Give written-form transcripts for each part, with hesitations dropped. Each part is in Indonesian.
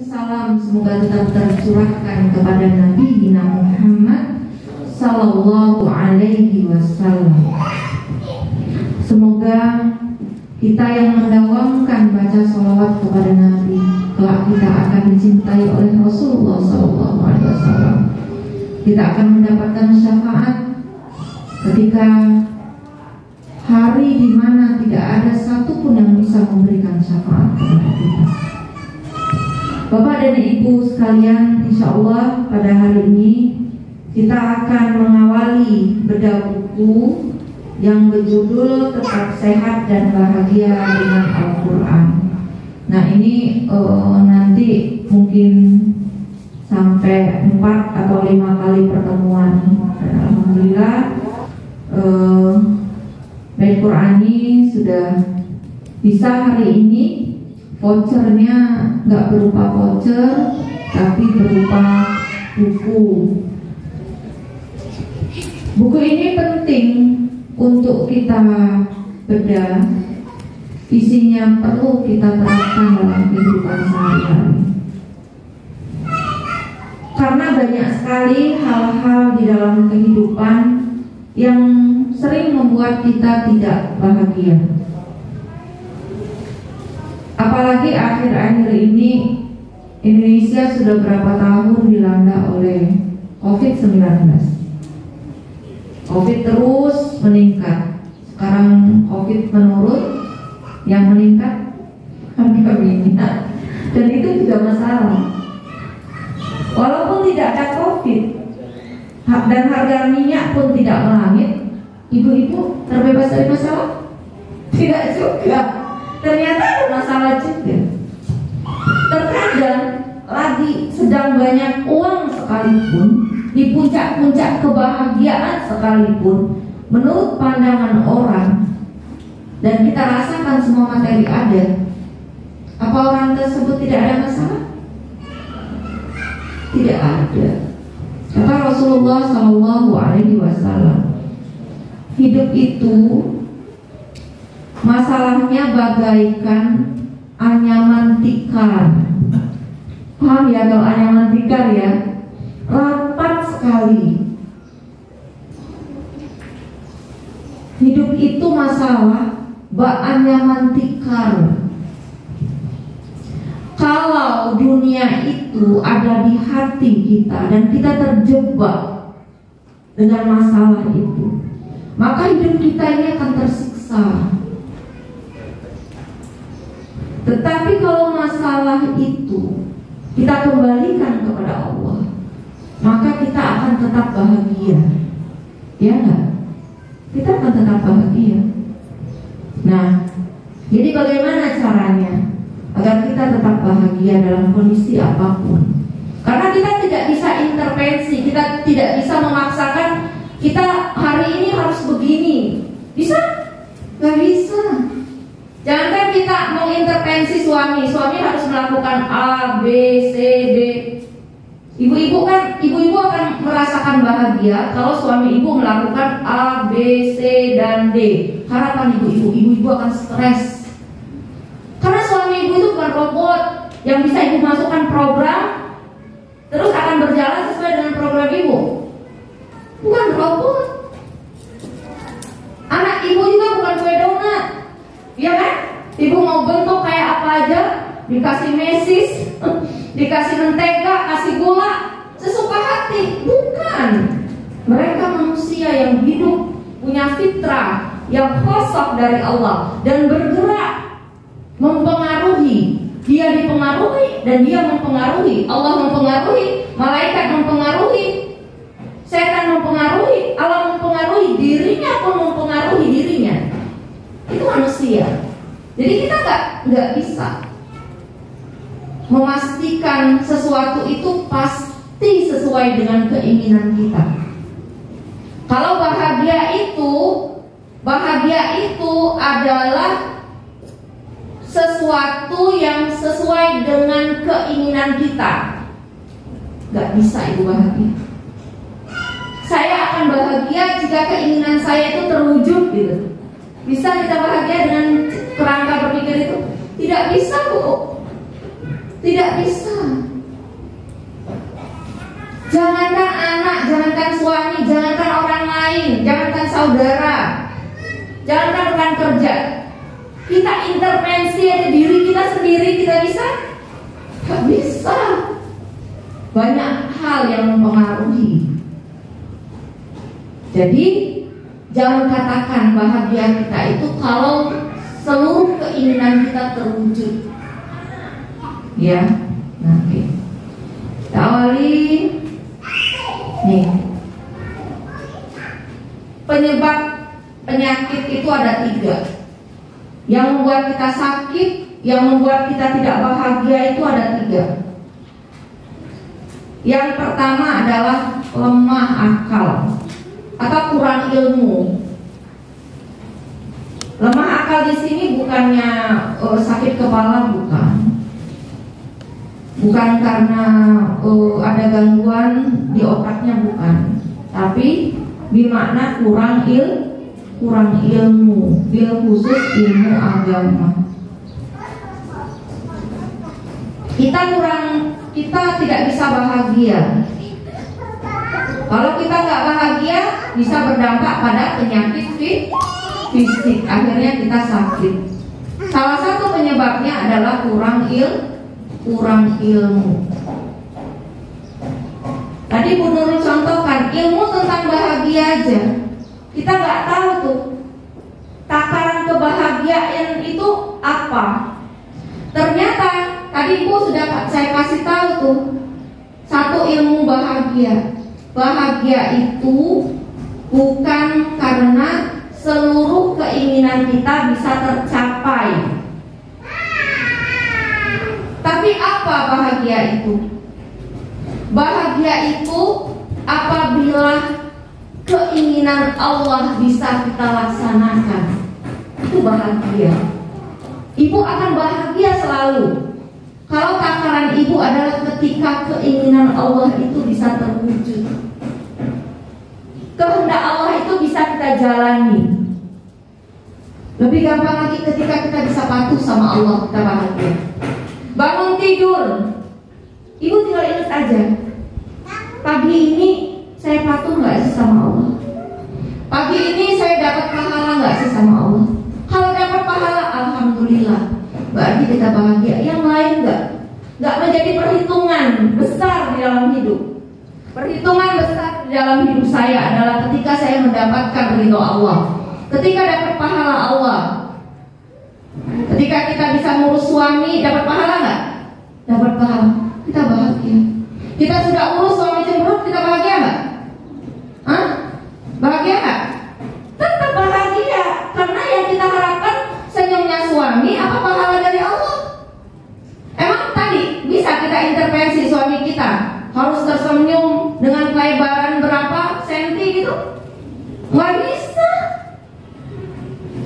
salam semoga tetap tercurahkan kepada Nabi Muhammad Sallallahu Alaihi Wasallam. Semoga kita yang mendawamkan baca sholawat kepada Nabi, kelak kita akan dicintai oleh Rasulullah Sallallahu Alaihi Wasallam. Kita akan mendapatkan syafaat ketika hari di mana tidak ada satupun yang bisa memberikan syafaat kepada kita. Bapak dan Ibu sekalian, insya Allah pada hari ini kita akan mengawali bedah buku yang berjudul Tetap Sehat dan Bahagia dengan Al-Quran. Nah ini nanti mungkin sampai 4 atau 5 kali pertemuan. Dan alhamdulillah Baik Qurani sudah bisa hari ini. Vouchernya nggak berupa voucher, tapi berupa buku. Buku ini penting untuk kita bedah. Isinya perlu kita terapkan dalam kehidupan sehari-hari. Karena banyak sekali hal-hal di dalam kehidupan yang sering membuat kita tidak bahagia. Apalagi akhir-akhir ini Indonesia sudah berapa tahun dilanda oleh COVID-19. COVID terus meningkat. Sekarang COVID menurun, yang meningkat harga minyak. Dan itu juga masalah. Walaupun tidak ada COVID dan harga minyak pun tidak melangit, ibu-ibu terbebas dari masalah? Tidak juga. Ternyata ada masalah juga. Terkadang lagi sedang banyak uang sekalipun, di puncak-puncak kebahagiaan sekalipun, menurut pandangan orang, dan kita rasakan semua materi ada, apa orang tersebut tidak ada masalah? Tidak ada. Kata Rasulullah Shallallahu Alaihi Wasallam, hidup itu masalahnya bagaikan anyaman tikar. Paham ya kalau anyaman tikar ya? Rapat sekali. Hidup itu masalah anyaman tikar. Kalau dunia itu ada di hati kita dan kita terjebak dengan masalah itu, maka hidup kita ini akan tersiksa. Tetapi kalau masalah itu kita kembalikan kepada Allah, maka kita akan tetap bahagia. Ya enggak? Kita akan tetap bahagia. Nah, jadi bagaimana caranya agar kita tetap bahagia dalam kondisi apapun? Karena kita tidak bisa intervensi, kita tidak bisa memaksakan kita hari ini harus begini. Bisa? Gak bisa. Jangankan kita mengintervensi suami harus melakukan A, B, C, D. Ibu-ibu akan merasakan bahagia kalau suami ibu melakukan A, B, C, dan D. Harapan ibu akan stres. Karena suami ibu itu bukan robot yang bisa ibu masukkan program terus akan berjalan sesuai dengan program ibu. Bukan robot. Anak ibu juga bukan kue donat. Iya kan? Ibu mau bentuk kayak apa aja, dikasih mesis, dikasih mentega, kasih gula, sesuka hati. Bukan. Mereka manusia yang hidup, punya fitrah yang khosok dari Allah dan bergerak, mempengaruhi. Dia dipengaruhi dan dia mempengaruhi. Allah mempengaruhi, malaikat mempengaruhi, setan mempengaruhi, Allah mempengaruhi, dirinya pun mempengaruhi dirinya. Itu manusia. Jadi kita nggak bisa memastikan sesuatu itu pasti sesuai dengan keinginan kita. Kalau bahagia itu adalah sesuatu yang sesuai dengan keinginan kita. Gak bisa ibu bahagia. Saya akan bahagia jika keinginan saya itu terwujud gitu. Bisa kita bahagia dengan kerangka berpikir itu? Tidak bisa, Bu. Tidak bisa. Jangankan anak, jangankan suami, jangankan orang lain, jangankan saudara, jangankan rekan kerja. Kita intervensi aja diri kita sendiri, kita bisa? Gak bisa. Banyak hal yang mempengaruhi. Jadi jangan katakan bahagia kita itu kalau seluruh keinginan kita terwujud. Ya, oke. Kita awali nih. Penyebab penyakit itu ada 3. Yang membuat kita sakit, yang membuat kita tidak bahagia itu ada 3. Yang pertama adalah lemah akal atau kurang ilmu. Lemah akal di sini bukannya sakit kepala, bukan karena ada gangguan di otaknya, bukan. Tapi bermakna kurang ilmu, bil khusus ilmu agama. Kita tidak bisa bahagia. Kalau kita nggak bahagia, bisa berdampak pada penyakit fisik. Akhirnya kita sakit. Salah satu penyebabnya adalah kurang ilmu. Tadi Bu Nurul contohkan ilmu tentang bahagia aja. Kita nggak tahu tuh takaran kebahagiaan itu apa. Ternyata tadi Bu sudah saya kasih tahu tuh satu ilmu bahagia. Bahagia itu bukan karena seluruh keinginan kita bisa tercapai. Tapi apa bahagia itu? Bahagia itu apabila keinginan Allah bisa kita laksanakan. Itu bahagia. Ibu akan bahagia selalu kalau takaran ibu adalah ketika keinginan Allah itu bisa terwujud. Kehendak Allah itu bisa kita jalani. Lebih gampang lagi ketika kita bisa patuh sama Allah, kita bahagia. Bangun tidur, ibu tinggal ingat aja, pagi ini saya patuh nggak sih sama Allah? Pagi ini saya dapat pahala nggak sih sama Allah? Kalau dapat pahala, alhamdulillah, berarti kita bahagia. Yang lain nggak menjadi perhitungan besar di dalam hidup. Perhitungan besar di dalam hidup saya adalah ketika saya mendapatkan ridho Allah, ketika dapat pahala Allah. Ketika kita bisa ngurus suami, dapat pahala nggak? Dapat pahala, kita bahagia. Kita sudah urus suami cemberut, kita bahagia nggak? Hah? Bahagia nggak? Tetap bahagia, karena yang kita harapkan senyumnya suami apa pahala dari Allah. Emang tadi bisa kita intervensi suami kita harus tersenyum dengan kelebaran berapa senti gitu? Nggak bisa.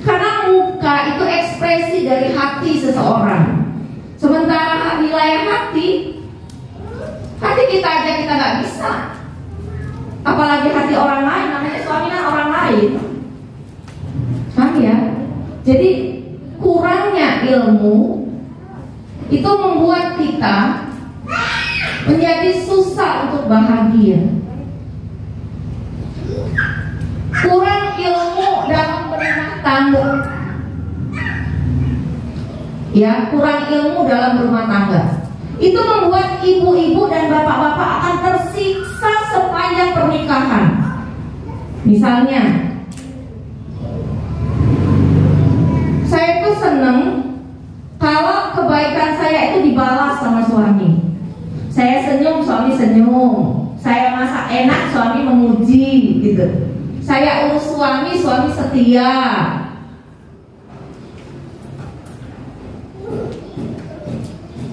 Karena muka itu ekspresi dari hati seseorang. Sementara wilayah hati kita aja kita nggak bisa. Apalagi hati orang lain, namanya suami kan orang lain. Paham ya? Jadi kurangnya ilmu itu membuat kita menjadi susah untuk bahagia. Kurang ilmu dalam berumah tangga. Ya, kurang ilmu dalam berumah tangga. Itu membuat ibu-ibu dan bapak-bapak akan tersiksa sepanjang pernikahan. Misalnya, saya tuh seneng kalau kebaikan saya itu dibalas sama suami. Saya senyum, suami senyum. Saya masak enak, suami memuji, gitu. Saya urus suami, suami setia.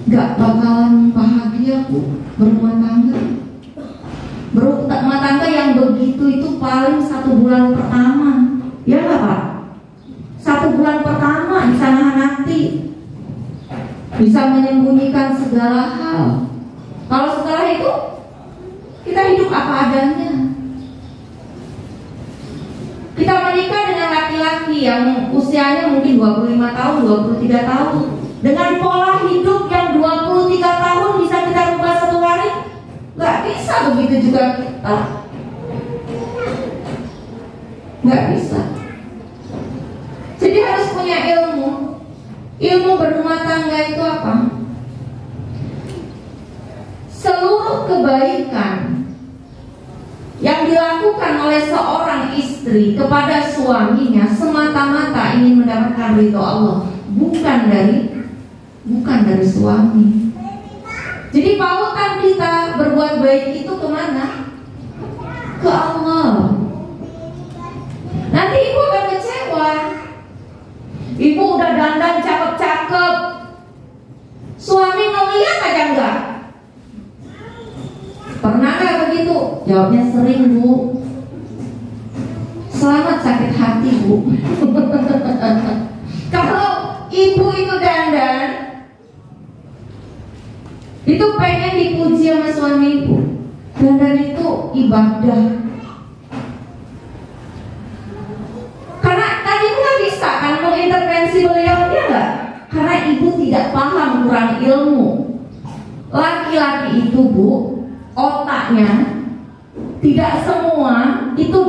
Gak bakalan bahagia Bu berumah tangga. Berumah tangga yang begitu itu paling 1 bulan pertama. Ya gak Pak? 1 bulan pertama bisa nahan hati, bisa menyembunyikan segala hal. Kalau setelah itu kita hidup apa adanya. Kita menikah dengan laki-laki yang usianya mungkin 25 tahun, 23 tahun. Dengan pola hidup yang 23 tahun bisa kita rubah satu hari? Nggak bisa. Begitu juga kita, nggak bisa. Jadi harus punya ilmu. Ilmu berumah tangga itu apa? Seluruh kebaikan yang dilakukan oleh seorang istri kepada suaminya semata-mata ingin mendapatkan ridho Allah, bukan dari suami. Jadi pautan kita berbuat baik itu kemana? Ke Allah. Nanti ibu akan kecewa. Ibu udah dandan cakep-cakep, suami ngeliat aja enggak. Pernah nggak begitu? Jawabnya sering, Bu. Selamat sakit hati, Bu. Kalau ibu itu dandan, itu pengen dipuji sama suami ibu. Dandan itu ibadah. Karena tadi ibu nggak bisa kan mengintervensi beliau, dia nggak? Karena ibu tidak paham, kurang ilmu. Laki-laki itu, Bu, otaknya tidak semua itu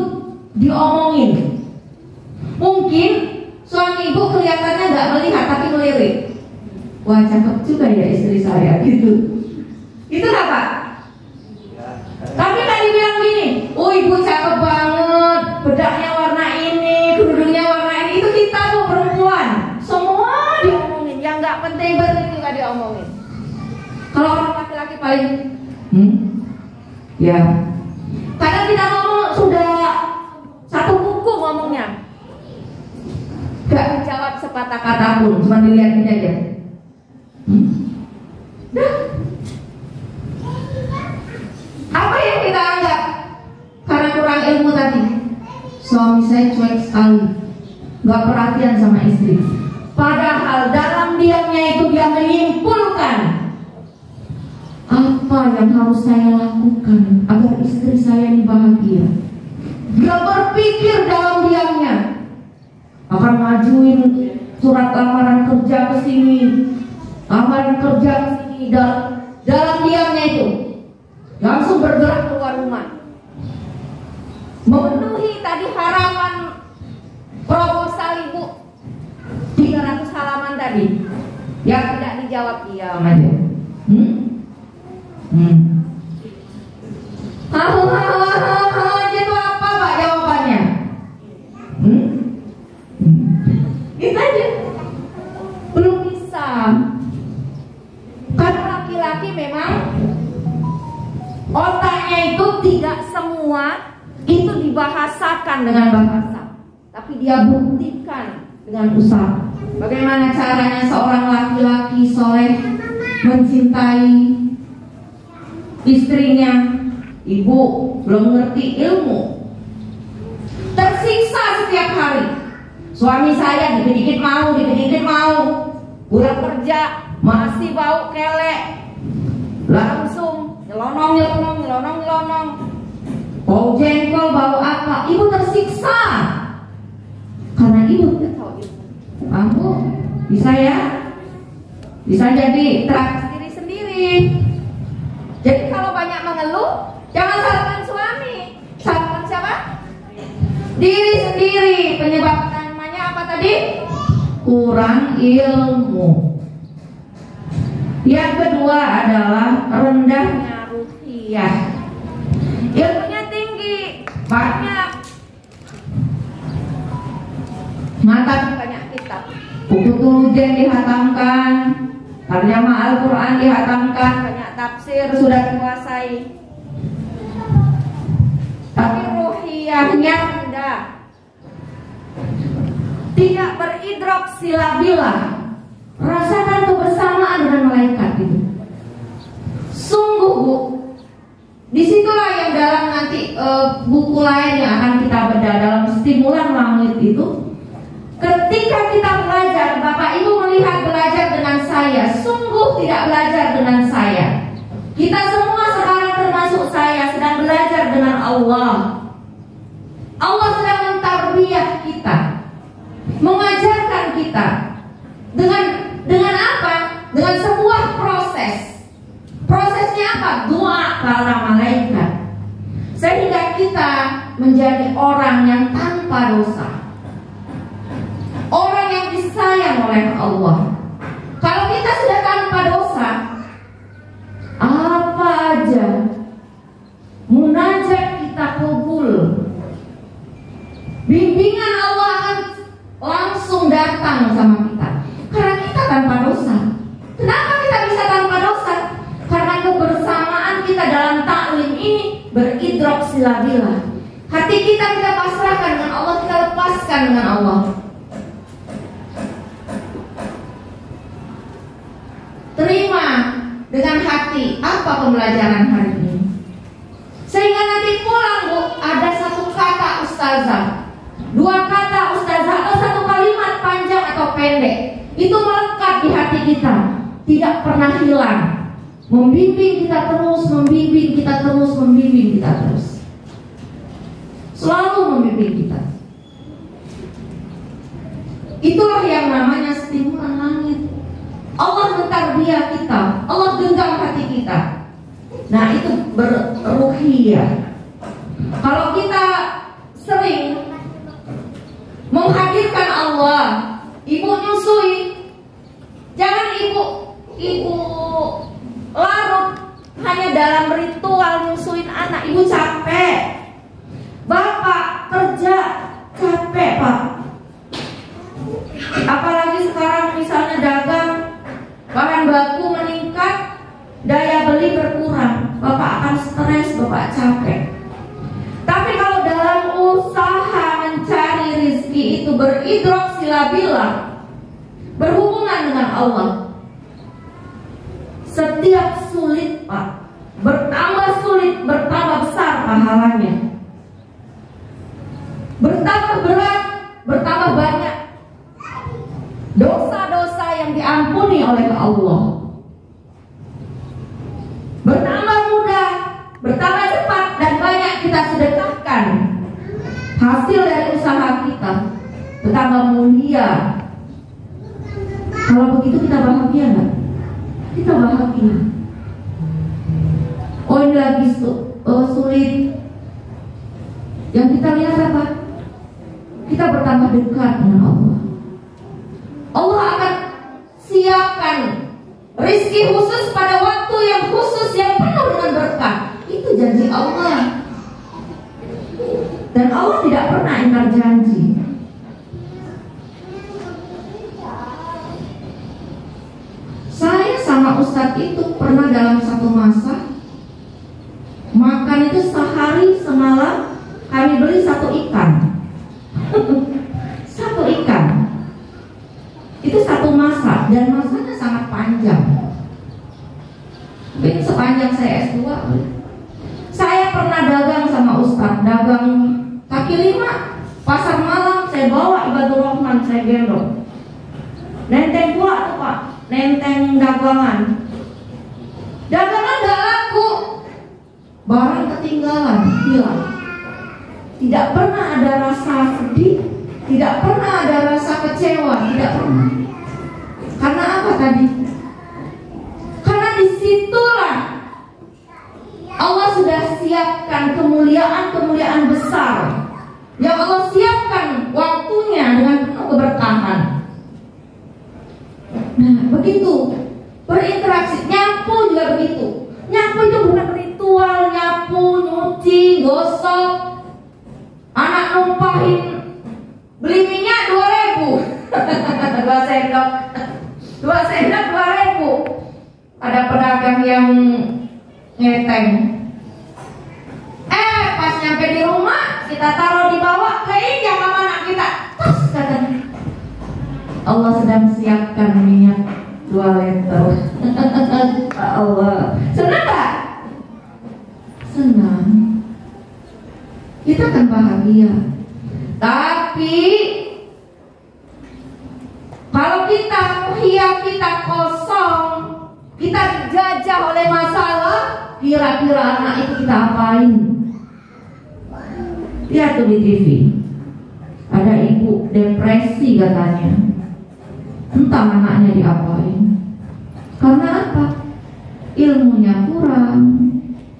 diomongin. Mungkin suami ibu kelihatannya nggak melihat tapi melirik. Wah, cakep juga ya istri saya, gitu. Itu apa? Tapi tadi bilang gini, oh ibu cakep banget, bedaknya warna ini, kerudungnya warna ini. Itu kita tuh perempuan, semua diomongin. Yang nggak penting juga diomongin. Kalau orang laki-laki paling ya, kadang kita ngomong sudah satu buku ngomongnya, gak menjawab sepatah kata pun, cuma dilihatin aja. Apa yang kita anggap? Karena kurang ilmu tadi, suami saya cuek sekali, gak perhatian sama istri. Padahal dalam diamnya itu dia menyimpulkan apa yang harus saya lakukan agar istri saya ini bahagia. Dia berpikir dalam diamnya akan ngajuin surat lamaran kerja ke sini, lamaran kerja ke sini. Dalam diamnya itu langsung bergerak keluar rumah, memenuhi tadi harapan proposal ibu 300 halaman tadi. Yang tidak dijawab diam aja. Itu apa Pak jawabannya? Itu aja. Belum bisa. Karena laki-laki memang otaknya itu tidak semua itu dibahasakan dengan bahasa, tapi dia buktikan dengan usaha. Bagaimana caranya seorang laki-laki soleh mencintai istrinya? Ibu belum ngerti ilmu, tersiksa setiap hari. Suami saya dikit-dikit mau, pulang kerja masih bau kelek, langsung nyelonong, bau jengkol, bau apa. Ibu tersiksa karena ibu tidak tahu ilmu. Aku bisa ya, bisa jadi terakhir sendiri. Jadi kalau banyak mengeluh, jangan salahkan suami, salahkan siapa? Diri sendiri. Penyebab utamanya apa tadi? Kurang ilmu. Yang kedua adalah rendahnya ruhiyah. Ilmunya tinggi, banyak, mata banyak kitab, buku tulujen dihatamkan, tarjamah Al-Quran dihatamkan, banyak tafsir sudah dikuasai. Tapi ruhiyahnya rendah, tidak beridrok silabilah, rasakan kebersamaan dengan malaikat itu. Sungguh, Bu, disitulah yang dalam nanti buku lain yang akan kita bedah dalam stimulan langit itu. Ketika kita belajar, Bapak Ibu melihat belajar dengan saya, sungguh tidak belajar dengan saya. Kita semua sekarang termasuk saya sedang belajar dengan Allah. Allah sedang mentarbiyah kita, mengajarkan kita dengan apa? apa? Doa para malaikat. Sehingga kita menjadi orang yang tanpa dosa, orang yang disayang oleh Allah. Kalau kita sudah tanpa dosa, apa aja munajat kita kabul, bimbingan Allah akan langsung datang sama kita. Karena kita tanpa dosa. Kenapa kita bisa tanpa dosa? Karena kebersamaan kita dalam taklim ini beridrok silabilah. Hati kita pasrahkan dengan Allah, kita lepaskan dengan Allah. Terima dengan hati apa pembelajaran hari ini, sehingga nanti pulang Bu, ada satu kata ustazah, dua kata ustazah, atau satu kalimat panjang atau pendek, itu melekat di hati kita, tidak pernah hilang, membimbing kita terus, membimbing kita terus, membimbing kita terus, selalu membimbing kita. Itulah yang namanya stimulan langit. Allah mentarbiah kita, Allah genggam hati kita. Nah, itu berruhiyah. Kalau kita sering menghadirkan Allah, ibu nyusui, jangan ibu larut hanya dalam ritual nyusuin anak. Ibu capek, bapak kerja capek Pak. Apalagi sekarang misalnya dagang, bahan baku meningkat, daya beli berkurang, bapak akan stres, bapak capek. Tapi kalau dalam usaha mencari rizki itu beridrok silabilah, berhubungan dengan Allah, setiap sulit Pak, bertambah sulit, bertambah besar pahalanya, bertambah berat, bertambah banyak dosa-dosa yang diampuni oleh Allah, bertambah mudah, bertambah cepat, dan banyak kita sedekahkan. Hasil dari usaha kita bertambah mulia. Kalau begitu kita bahagia nggak? Kita bahagia. Oh, ini lagi sulit. Yang kita lihat apa? Kita bertambah dekat dengan Allah. Allah akan siapkan rizki khusus pada waktu yang khusus, yang penuh dengan berkah. Itu janji Allah. Dan Allah tidak pernah ingkar janji. Saya sama Ustadz itu pernah dalam satu masa makan itu sehari semalam, kami beli satu ikan. Satu ikan. Itu satu masa, dan masanya sangat panjang. Mungkin sepanjang saya S2. Saya pernah dagang sama Ustadz, dagang kaki lima, pasar malam, saya bawa Ibadur Rahman, saya gendong. Nenteng pula tuh Pak, nenteng dagangan. Dagangan gak laku, barang ketinggalan, hilang. Tidak pernah ada rasa sedih, tidak pernah ada rasa kecewa, tidak pernah. Karena apa tadi? Karena disitulah Allah sudah siapkan kemuliaan-kemuliaan besar yang Allah siapkan waktunya dengan penuh keberkahan. Nah, begitu berinteraksi, nyapu juga begitu. Nyapu itu bukan ritual, nyapu, nyuci, gosok. Anak numpahin beli minyak 2.000 2 sendok 2.000. Ada pedagang yang ngeteng. Pas nyampe di rumah, kita taruh di bawah, keinjak sama anak kita. Terus katanya, Allah sedang siapkan minyak 2 liter. Allah, senang gak? Senang. Kita kan bahagia. Tapi kalau kita kita kosong, kita dijajah oleh masalah, kira-kira anak itu kita apain? Lihat tuh di TV, ada ibu depresi katanya, entah anaknya diapain. Karena apa? ilmunya kurang,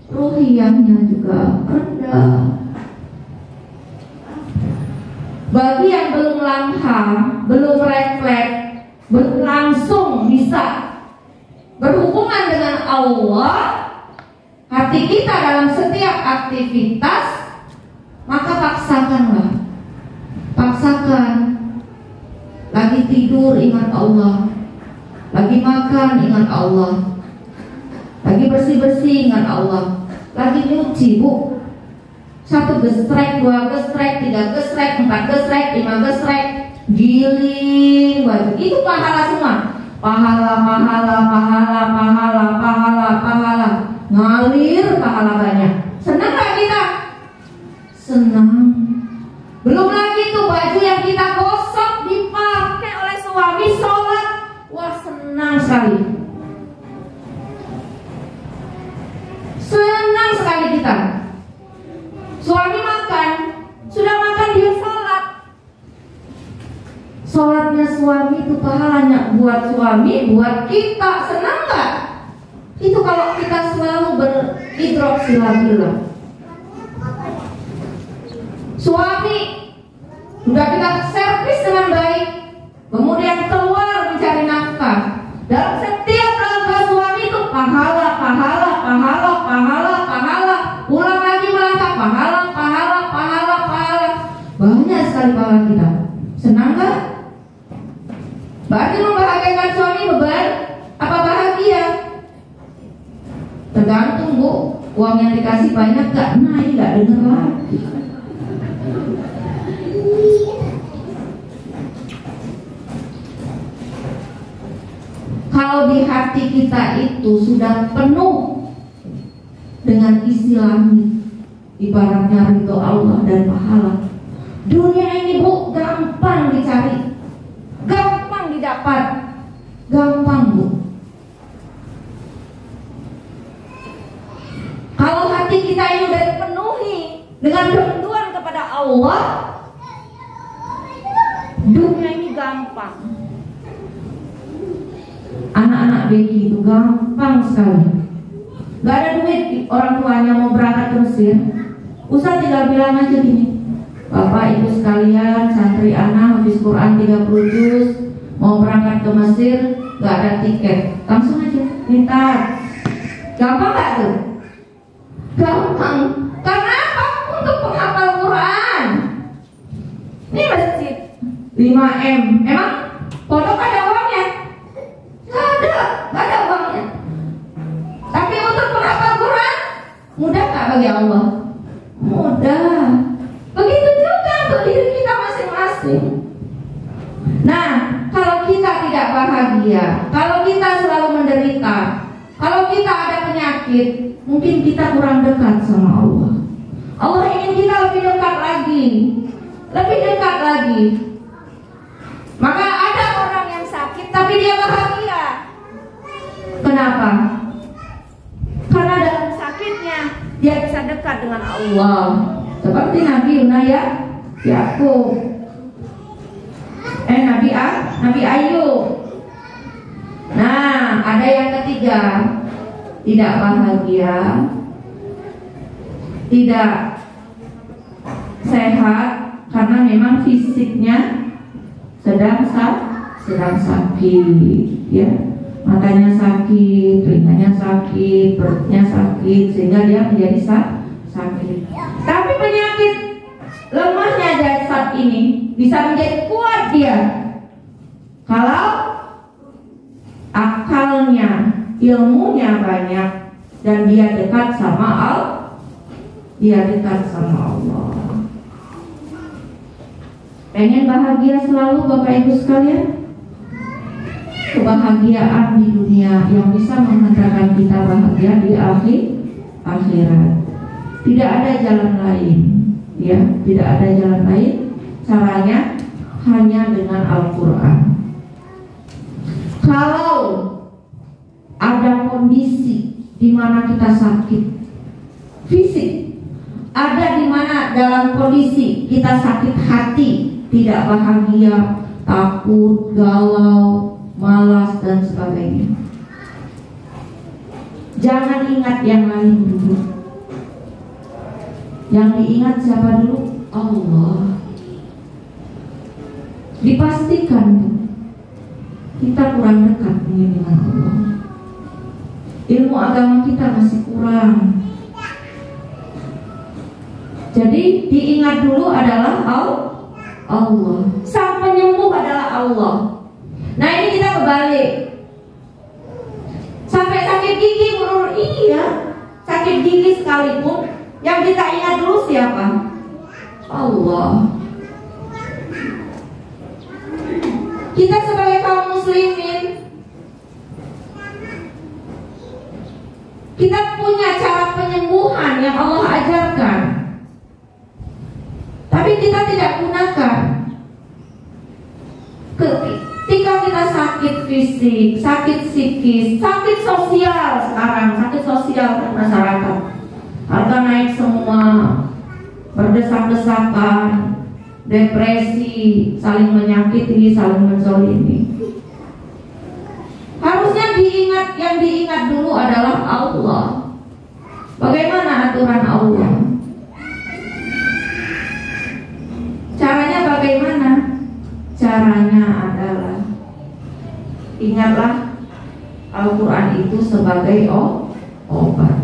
ruhiyahnya juga rendah. Bagi yang belum langka, belum refleks, belum langsung bisa berhubungan dengan Allah, hati kita dalam setiap aktivitas, maka paksakanlah. Paksakan. Lagi tidur ingat Allah, lagi makan ingat Allah, lagi bersih-bersih ingat Allah, lagi nyuci bu, 1 gesrek, 2 gesrek, 3 gesrek, 4 gesrek, 5 gesrek, giling baju, itu pahala semua. Pahala, pahala, pahala, pahala, pahala, pahala, ngalir pahala banyak. Senang gak kita? Senang. Belum lagi tuh baju yang kita gosok dipakai oleh suami sholat, wah senang sekali. Senang sekali kita. Suami makan, sudah makan dia sholat. Sholatnya suami itu pahalanya buat suami, buat kita. Senang gak? Itu kalau kita selalu beridrok silabillah. Suami sudah kita servis dengan baik, kemudian keluar mencari nafkah. Dalam setiap langkah suami itu pahala, pahala, pahala, pahala, pahala. Pulang lagi melangkah, pahala, pahala, pahala, pahala. Banyak sekali pahala kita. Senang gak? Berarti membahagiakan suami beban apa bahagia? Tergantung bu, uang yang dikasih banyak gak? Nah ini gak denger lagi. Kalau di hati kita itu sudah penuh dengan isi langit, ibaratnya ridho Allah dan pahala, dunia ini bu gampang dicari, gampang didapat, gampang bu. Kalau hati kita ini sudah dipenuhi dengan kerinduan kepada Allah, dunia ini gampang. Anak-anak Becky itu gampang sekali. Gak ada duit, orang tuanya mau berangkat ke Mesir, Ustaz tinggal bilang aja gini, Bapak ibu sekalian, santri anak habis Quran 30 juz, mau berangkat ke Mesir, gak ada tiket, langsung aja minta. Gampang gak tuh? Gampang. Karena apa? Untuk penghafal Quran. Ini masjid 5M, emang pondok ada uangnya? Gak ada uangnya. Tapi untuk penghafal Quran mudah gak bagi Allah? Mudah. Begitu juga untuk diri kita masing-masing. Nah, kalau kita tidak bahagia, kalau kita selalu menderita, kalau kita ada penyakit, mungkin kita kurang dekat sama Allah. Allah ingin kita lebih dekat lagi, lebih dekat lagi. Maka ada orang yang sakit tapi dia bahagia. Kenapa? Karena dalam sakitnya dia bisa dekat dengan Allah. Seperti Nabi Yakub, Nabi Ayub. Nah, ada yang ketiga, tidak bahagia, tidak sehat karena memang fisiknya sedang sakit, ya. Matanya sakit, telinganya sakit, perutnya sakit, sehingga dia menjadi sakit. Tapi penyakit lemahnya jasad ini bisa menjadi kuat dia kalau akalnya, ilmunya banyak dan dia dekat sama Allah. Pengen bahagia selalu Bapak Ibu sekalian? Kebahagiaan di dunia yang bisa mengantarkan kita bahagia di akhirat. Tidak ada jalan lain, ya, tidak ada jalan lain. Caranya hanya dengan Al-Quran. Kalau ada kondisi di mana kita sakit fisik, ada di mana dalam kondisi kita sakit hati, tidak bahagia, takut, galau, malas dan sebagainya. Jangan ingat yang lain dulu. Yang diingat siapa dulu? Allah. Dipastikan kita kurang dekat dengan Allah. Ilmu agama kita masih kurang. Jadi diingat dulu adalah Allah. Sang penyembuh adalah Allah. Nah ini kita kebalik. Sampai sakit gigi menurut iya, sakit gigi sekalipun yang kita ingat dulu siapa? Allah. Kita sebagai kaum muslimin, kita punya cara penyembuhan yang Allah ajarkan, tapi kita tidak gunakan. Ketika kita sakit fisik, sakit psikis, sakit sosial sekarang, sakit sosial masyarakat, harga naik semua, berdesak-desakan, depresi, saling menyakiti, saling menzolimi. Harusnya yang diingat dulu adalah Allah. Bagaimana aturan Allah? Caranya bagaimana? Caranya adalah ingatlah Al-Quran itu sebagai obat.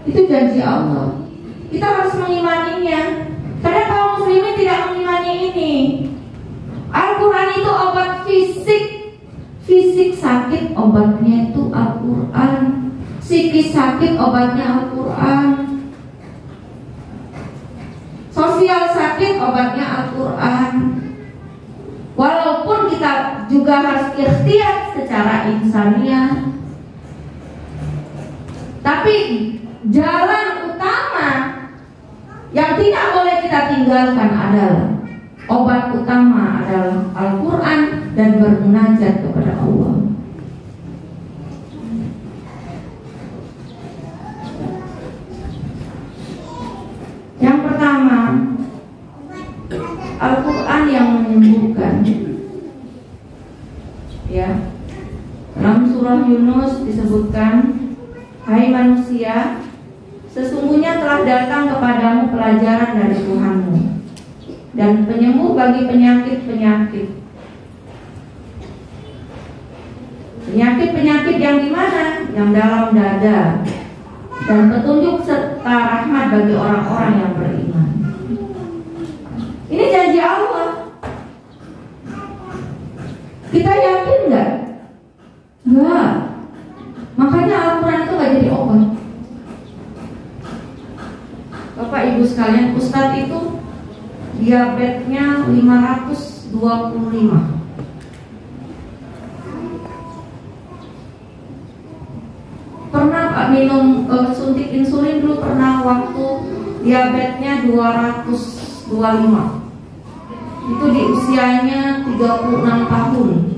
Itu janji Allah. Kita harus mengimaninya. Karena kaum muslimin tidak mengimani ini. Al-Quran itu obat fisik. Fisik sakit obatnya itu Al-Quran. Psikis sakit obatnya Al-Quran. Sosial sakit obatnya Al-Quran. Walaupun kita juga harus ikhtiar secara insaniah, tapi jalan utama yang tidak boleh kita tinggalkan adalah obat utama adalah Al-Quran dan bermunajat kepada Allah. Yang pertama, Al-Quran yang menyembuhkan. Ya, dalam surah Yunus disebutkan, hai manusia, sesungguhnya telah datang kepadamu pelajaran dari Tuhanmu dan penyembuh bagi penyakit-penyakit. Penyakit-penyakit yang di mana? Yang dalam dada, dan petunjuk serta rahmat bagi orang-orang yang beriman. Ini janji Allah. Kita yakin nggak? Nggak. Makanya Al-Quran itu nggak jadi obat. Bapak Ibu sekalian, Ustadz itu diabetesnya 525. Pernah minum suntik insulin dulu, pernah waktu diabetesnya 225. Itu di usianya 36 tahun.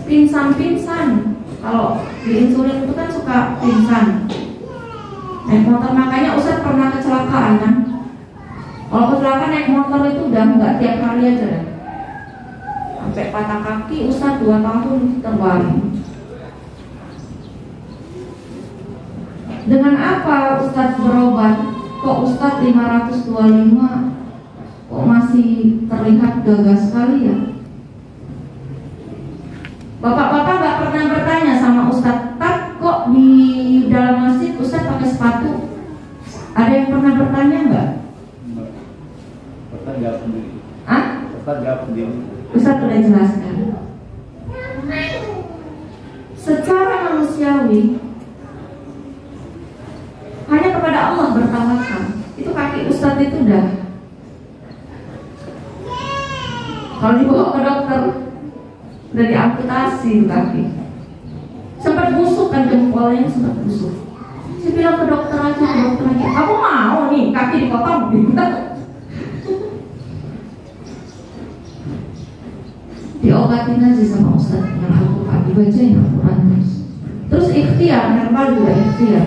Pingsan-pingsan. Kalau di insulin itu kan suka pingsan. Naik motor, makanya Ustadz pernah kecelakaan kan. Kalau kecelakaan naik motor itu udah nggak tiap hari aja deh. Sampai patah kaki Ustadz 2 tahun terbaring. Dengan apa Ustadz berobat? Kok Ustadz 525 kok masih terlihat gagah sekali ya? Bapak-bapak gak pernah bertanya sama Ustadz, Tat, kok di dalam masjid Ustadz pakai sepatu? Ada yang pernah bertanya nggak? Ustadz jawab sendiri. Ah? Ustadz jawab sendiri. Ustadz udah jelaskan. Secara manusiawi hanya kepada Allah bertawakal. Itu kaki Ustadz itu udah, kalau dibawa ke dokter udah diamputasi kaki. Sempat busuk kan jempolnya, sempat busuk. Saya bilang ke dokter aja, aku mau nih kaki dipotong. Diobatin aja sama Ustadz yang Al-Quran, dibacain Al-Quran terus ikhtiar, herbal juga ikhtiar.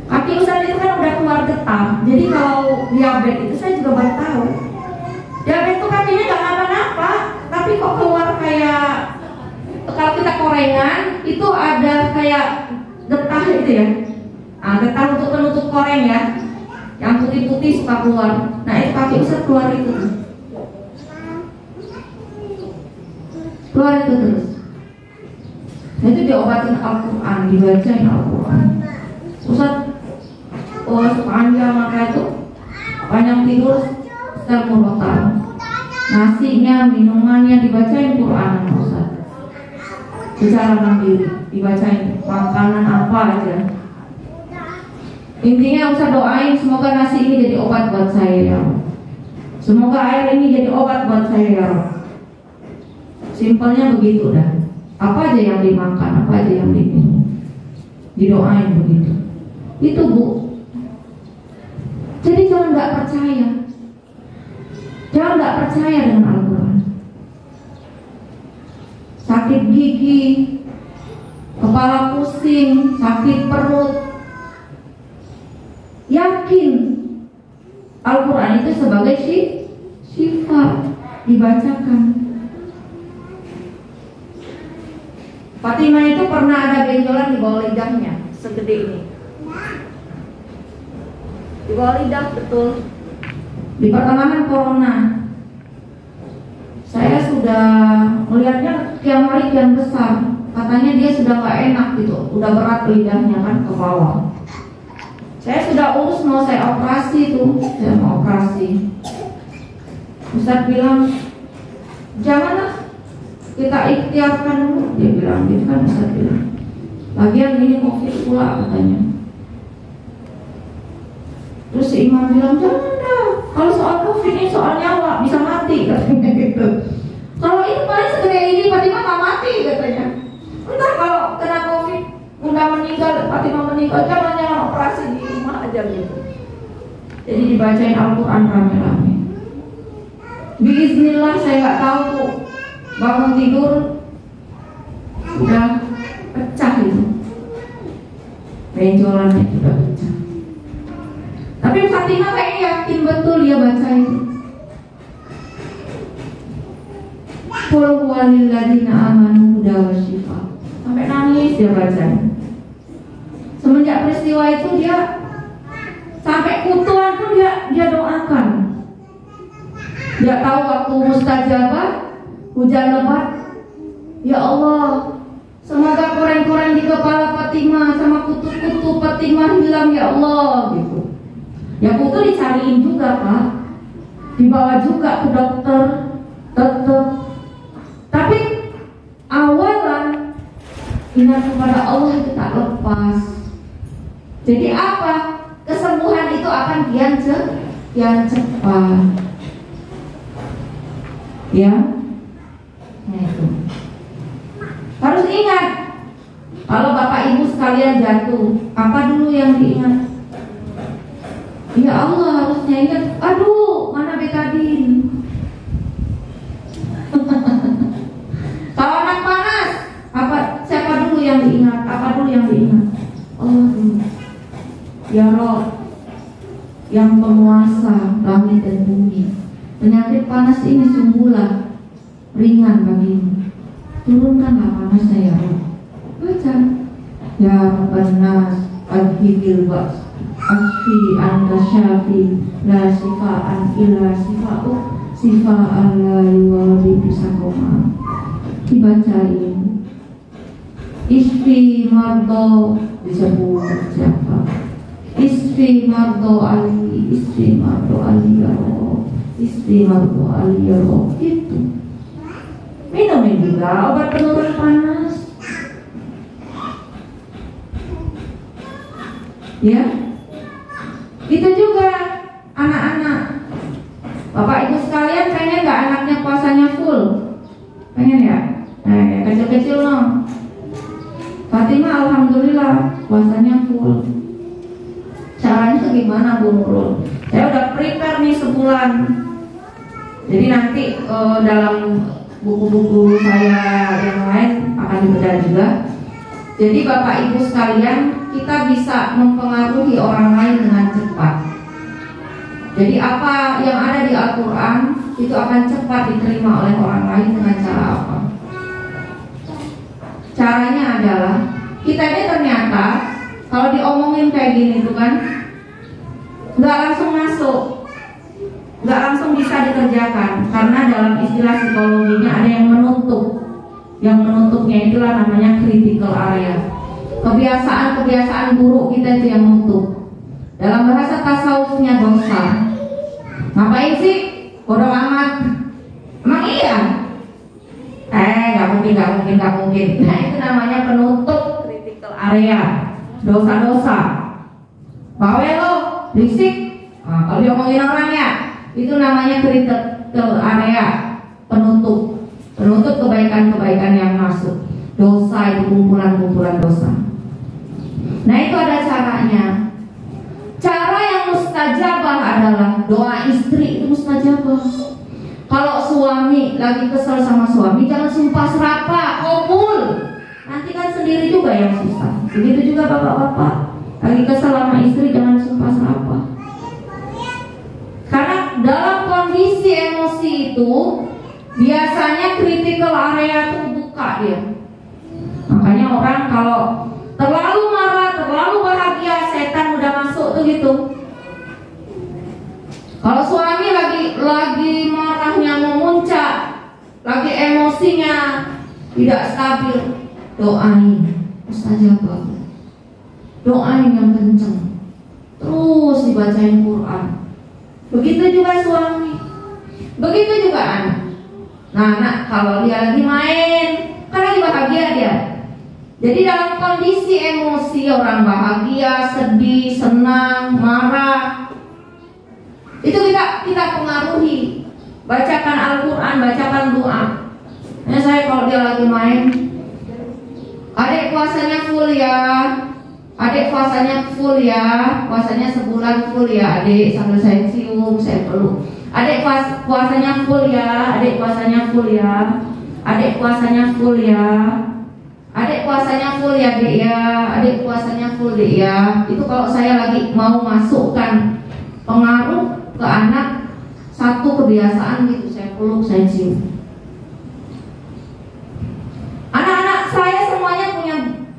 Kaki Ustadz itu kan udah keluar getah. Jadi kalau diabetes itu saya juga baru tahu. Diabetes itu kakinya gak kenapa-napa, tapi kok keluar kayak kalau kita korengan itu ada kayak getah itu ya. Nah, getah untuk penutup koreng ya, yang putih-putih suka keluar. Nah, itu kaki Ustaz keluar itu, keluar itu terus. Nah, itu diobatin Al-Quran, dibacain Al-Quran. Ustaz, sepanjang maka itu panjang tidur Ustaz murotal, nasinya, minumannya dibacain Quran Ustaz. Secara mandiri dibacain makanan apa aja. Intinya Ustaz doain semoga nasi ini jadi obat buat saya ya Allah. Semoga air ini jadi obat buat saya ya Allah. Simpelnya begitu dah. Apa aja yang dimakan, apa aja yang diminum, didoain begitu. Itu Bu. Jadi jangan nggak percaya. Jangan nggak percaya dengan Al-Quran. Sakit gigi, kepala pusing, sakit perut, yakin Al-Quran itu sebagai syifa, dibacakan. Fatimah itu pernah ada benjolan di bawah lidahnya, segede ini. Di bawah lidah betul. Di pertengahan corona, saya sudah melihatnya kian hari kian besar. Katanya dia sudah nggak enak gitu, udah berat lidahnya kan ke bawah. Saya sudah urus mau saya operasi tuh, saya mau operasi. Ustaz bilang, janganlah, kita ikhtiarkan dulu. Dia bilang gitu kan, Ustaz bilang. Lagian ini COVID pula katanya. Terus si imam bilang, jangan dah, kalau soal COVID ini soal nyawa, bisa mati katanya gitu. Kalau ini paling segede ini Fatimah nggak mati katanya. Entar kalau kena COVID udah meninggal, Fatimah meninggal, jangan operasi di rumah aja gitu. Jadi dibacain Al-Quran rame-rame. Bismillah, saya nggak tahu tuh, bangun tidur udah pecah itu, benjolannya sudah pecah. Tapi Fatimah kayaknya yakin betul dia baca itu. Qul huwalil ladzina amanu huda wa syifa. Sampai nangis dia baca. Semenjak peristiwa itu dia sampai kutuan tuh dia doakan. Dia tahu waktu mustajabah, hujan lebat. Ya Allah, semoga koreng-koreng di kepala Fatimah sama kutu-kutu Fatimah hilang ya Allah gitu. Ya kutu dicariin juga Pak, dibawa juga ke dokter, tetap. Tapi awalan ingat kepada Allah itu tak lepas. Jadi apa? Kesembuhan itu akan kian cepat. Ya, nah itu. Harus ingat, kalau Bapak Ibu sekalian jatuh, apa dulu yang diingat? Ya Allah, harusnya ingat, aduh, mana betadin. Kalau anak panas, siapa dulu yang diingat? Apa dulu yang diingat? Allah dulu. Ya Rob, yang penguasa langit dan bumi, penyakit panas ini sungguhlah ringan bagimu. Turunkanlah panasnya ya Rob. Baca. Ya Rabban Nas, Al-Hibil Bas, Asfi anta syafi, la sifa'an illa sifa'u, sifa'an la yuwadi bisakoma. Dibacain. Isfi mardo, disebut siapa? Isfi mardo Ali, Isfi mardo Ali ya Rob, Isfi mardo Ali ya Rob. Itu minumin juga obat penurun panas. Ya, itu juga anak-anak. Bapak Ibu sekalian pengen nggak anaknya puasanya full? Pengen ya? Kecil-kecil no. Fatimah alhamdulillah puasanya full. Caranya gimana Bu Nurul? Saya udah prepare nih sebulan. Jadi nanti dalam buku-buku saya yang lain akan dibedah juga. Jadi Bapak Ibu sekalian, kita bisa mempengaruhi orang lain dengan cepat. Jadi apa yang ada di Al-Quran itu akan cepat diterima oleh orang lain dengan cara apa? Caranya adalah kita ini ternyata kalau diomongin kayak gini tuh kan nggak langsung masuk, nggak langsung bisa dikerjakan, karena dalam istilah psikologinya ada yang menutup. Yang menutupnya itulah namanya critical area. Kebiasaan-kebiasaan buruk kita itu yang menutup. Dalam bahasa tasawufnya dosa. Ngapain sih? Bodoh amat. Emang iya? Gak mungkin. Nah itu namanya penutup critical area. Dosa-dosa. Bawel lo, berisik. Nah, kalau diomongin orang ya, itu namanya critical area. Penutup kebaikan-kebaikan yang masuk. Dosa itu kumpulan-kumpulan dosa. Nah itu ada caranya. Cara yang mustajabah adalah doa istri itu mustajabah. Kalau suami lagi kesel sama suami, jangan sumpah serapah, komul. Nanti kan sendiri juga yang susah. Begitu juga bapak-bapak lagi kesel sama istri, jangan sumpah serapah. Karena dalam kondisi emosi itu biasanya critical area itu buka dia. Makanya orang kalau terlalu marah, terlalu bahagia, setan udah masuk tuh gitu. Kalau suami lagi marahnya memuncak, lagi emosinya tidak stabil, doain mustajabah. Doain yang kenceng, terus dibacain Quran. Begitu juga suami, begitu juga anak. Nah anak kalau dia lagi main, kan lagi bahagia dia. Jadi dalam kondisi emosi orang bahagia, sedih, senang, marah, itu kita pengaruhi. Bacakan Al-Quran, bacakan doa. Nah saya kalau dia lagi main, adik puasanya full ya, adik puasanya full ya, puasanya sebulan full ya adik, sambil saya cium, saya peluk. Adik puasanya full ya, adik puasanya full ya, adik puasanya full ya. Adik puasanya full ya dek ya, adik puasanya full dek ya. Itu kalau saya lagi mau masukkan pengaruh ke anak, satu kebiasaan gitu, saya peluk, saya cium. Anak-anak saya semuanya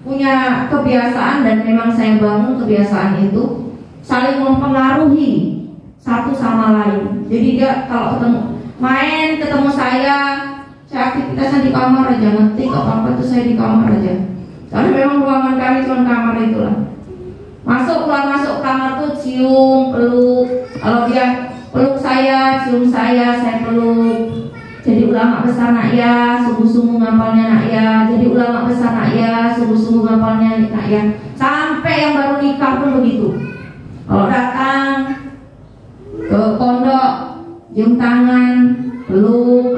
punya kebiasaan, dan memang saya bangun kebiasaan itu saling mempengaruhi satu sama lain. Jadi dia kalau ketemu saya aktivitasnya di kamar aja, ngetik apa-apa tuh saya di kamar aja. Karena memang ruangan kami cuma kamar itulah. Masuk kamar tuh cium, peluk. Kalau dia peluk saya, cium saya peluk. Jadi ulama besar nak ya, sungguh-sungguh ngapalnya nak ya. Jadi ulama besar nak ya, sungguh-sungguh ngapalnya nak ya. Sampai yang baru nikah pun begitu. Kalau datang ke pondok, cium tangan, peluk.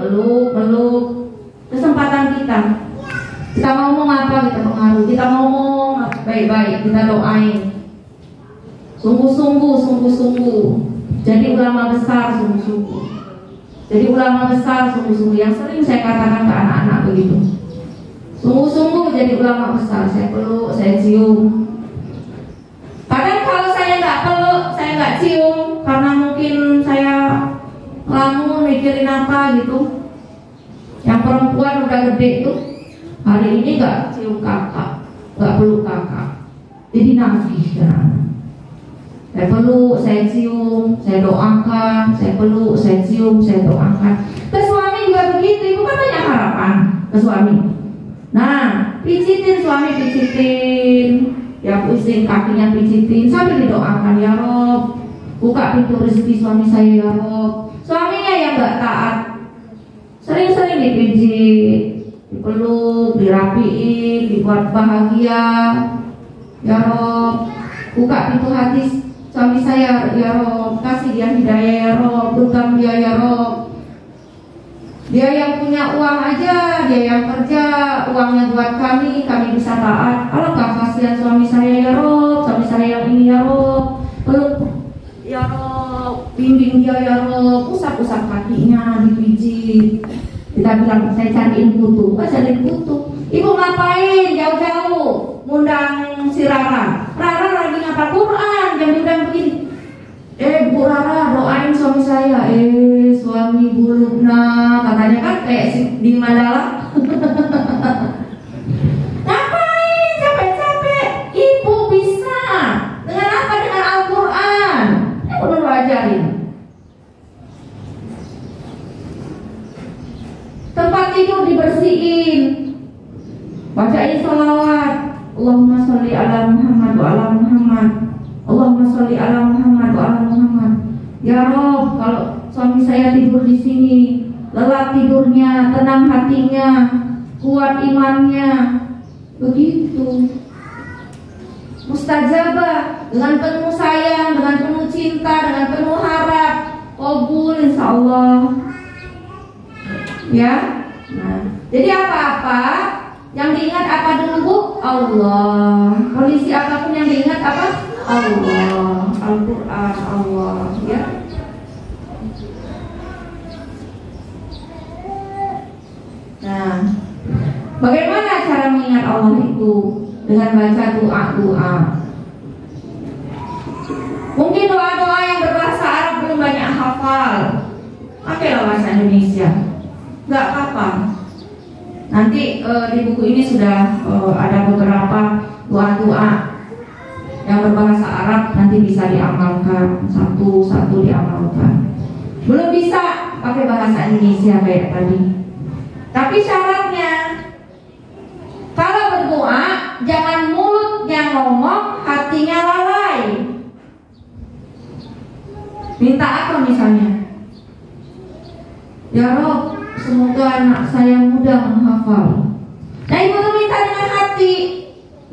Kesempatan kita mau ngomong apa, kita pengaruh. Kita ngomong baik-baik, kita doain. Sungguh-sungguh. Jadi ulama besar sungguh-sungguh. Yang sering saya katakan ke anak-anak begitu. Sungguh-sungguh jadi ulama besar. Saya peluk, saya cium. Kadang kalau saya nggak peluk, saya nggak cium, karena mungkin saya lamun mikirin apa gitu. Yang perempuan udah gede tuh, hari ini gak cium kakak, gak peluk kakak, jadi nafis kan. Saya peluk, saya cium, saya doakan. Saya peluk, saya cium, saya doakan. Ke suami juga begitu, ibu kan banyak harapan ke suami. Nah, pijitin suami, pijitin. Ya pusing kakinya pijitin, sambil didoakan, ya Rob, buka pintu rezeki suami saya ya Rob. Suaminya yang gak taat, sering-sering dipijit, dipeluk, dirapiin, dibuat bahagia. Ya Rob, buka pintu hati suami saya ya Rob, kasih dia hidayah ya Rob, genggam dia ya Rob. Dia yang punya uang aja, dia yang kerja, uangnya buat kami bisa taat. Alangkah kasihan suami saya ya Rob, suami saya yang ini ya Rob, peluk ya Rob, bimbing dia ya Rob, usap-usap kakinya, dipijit. Kita bilang, saya cariin kutu. Ibu ngapain jauh-jauh ngundang si Rara? Rara lagi ngapal Quran, jam-jam begini. Bu Rara doain suami saya. Suami bulukna, katanya kan kayak di Mandala. wa ala Muhammad. Allahumma sholli ala Muhammad wa ala Muhammad. Ya Rob, kalau suami saya tidur di sini, lelap tidurnya, tenang hatinya, kuat imannya. Begitu. Mustajabah, dengan penuh sayang, dengan penuh cinta, dengan penuh harap, qabul insyaallah. Ya. Nah, jadi apa-apa yang diingat apa dulu Bu? Allah. Kondisi apapun yang diingat apa? Allah. Al-Quran, Allah. Ya. Nah, bagaimana cara mengingat Allah itu? Dengan baca doa-doa. Mungkin doa-doa yang berbahasa Arab belum banyak hafal, pakailah bahasa Indonesia. Nggak apa-apa. Nanti di buku ini sudah ada beberapa doa-doa yang berbahasa Arab, nanti bisa diamalkan satu-satu diamalkan. Belum bisa pakai bahasa Indonesia kayak tadi. Tapi syaratnya kalau berdoa jangan mulutnya ngomong, hatinya lalai. Minta apa misalnya? Ya Rob, semoga anak saya mudah menghafal. Nah ibu tuh minta dengan hati.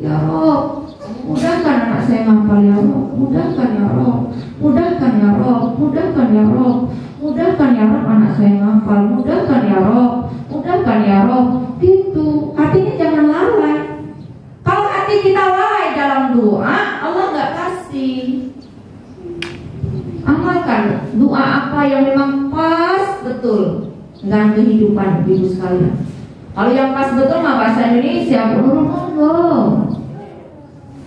Ya Rob, mudahkan anak saya menghafal ya Rob. Mudahkan ya Rob. Mudahkan ya Rob. Mudahkan ya Rob. Mudahkan ya Rob anak saya menghafal. Mudahkan ya Rob. Mudahkan ya Rob. Gitu. Hatinya jangan lalai. Kalau hati kita lalai dalam doa, Allah nggak kasih. Amalkan doa apa yang memang pas betul dengan kehidupan ibu sekalian. Kalau yang pas betul mah bahasa Indonesia,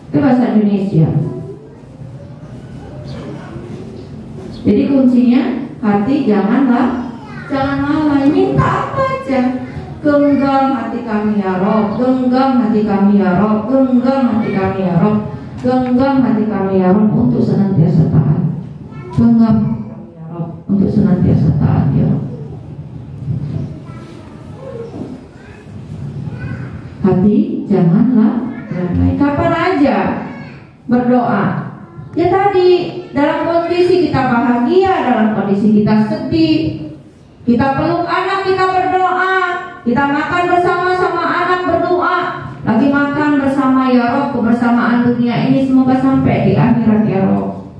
itu bahasa Indonesia. Jadi kuncinya hati jangan lalai. Minta apa aja. Genggam hati kami ya Rob, genggam hati kami ya Rob, genggam hati kami ya Rob, genggam hati kami ya Rob untuk senantiasa taat. Genggam ya Rob untuk senantiasa taat ya Rob. Hati janganlah lalai. Kapan aja berdoa. Ya tadi dalam kondisi kita bahagia, dalam kondisi kita sedih, kita peluk anak kita berdoa, kita makan bersama-sama anak berdoa, lagi makan bersama ya Rob, kebersamaan dunia ini semoga sampai di akhirat ya Rob.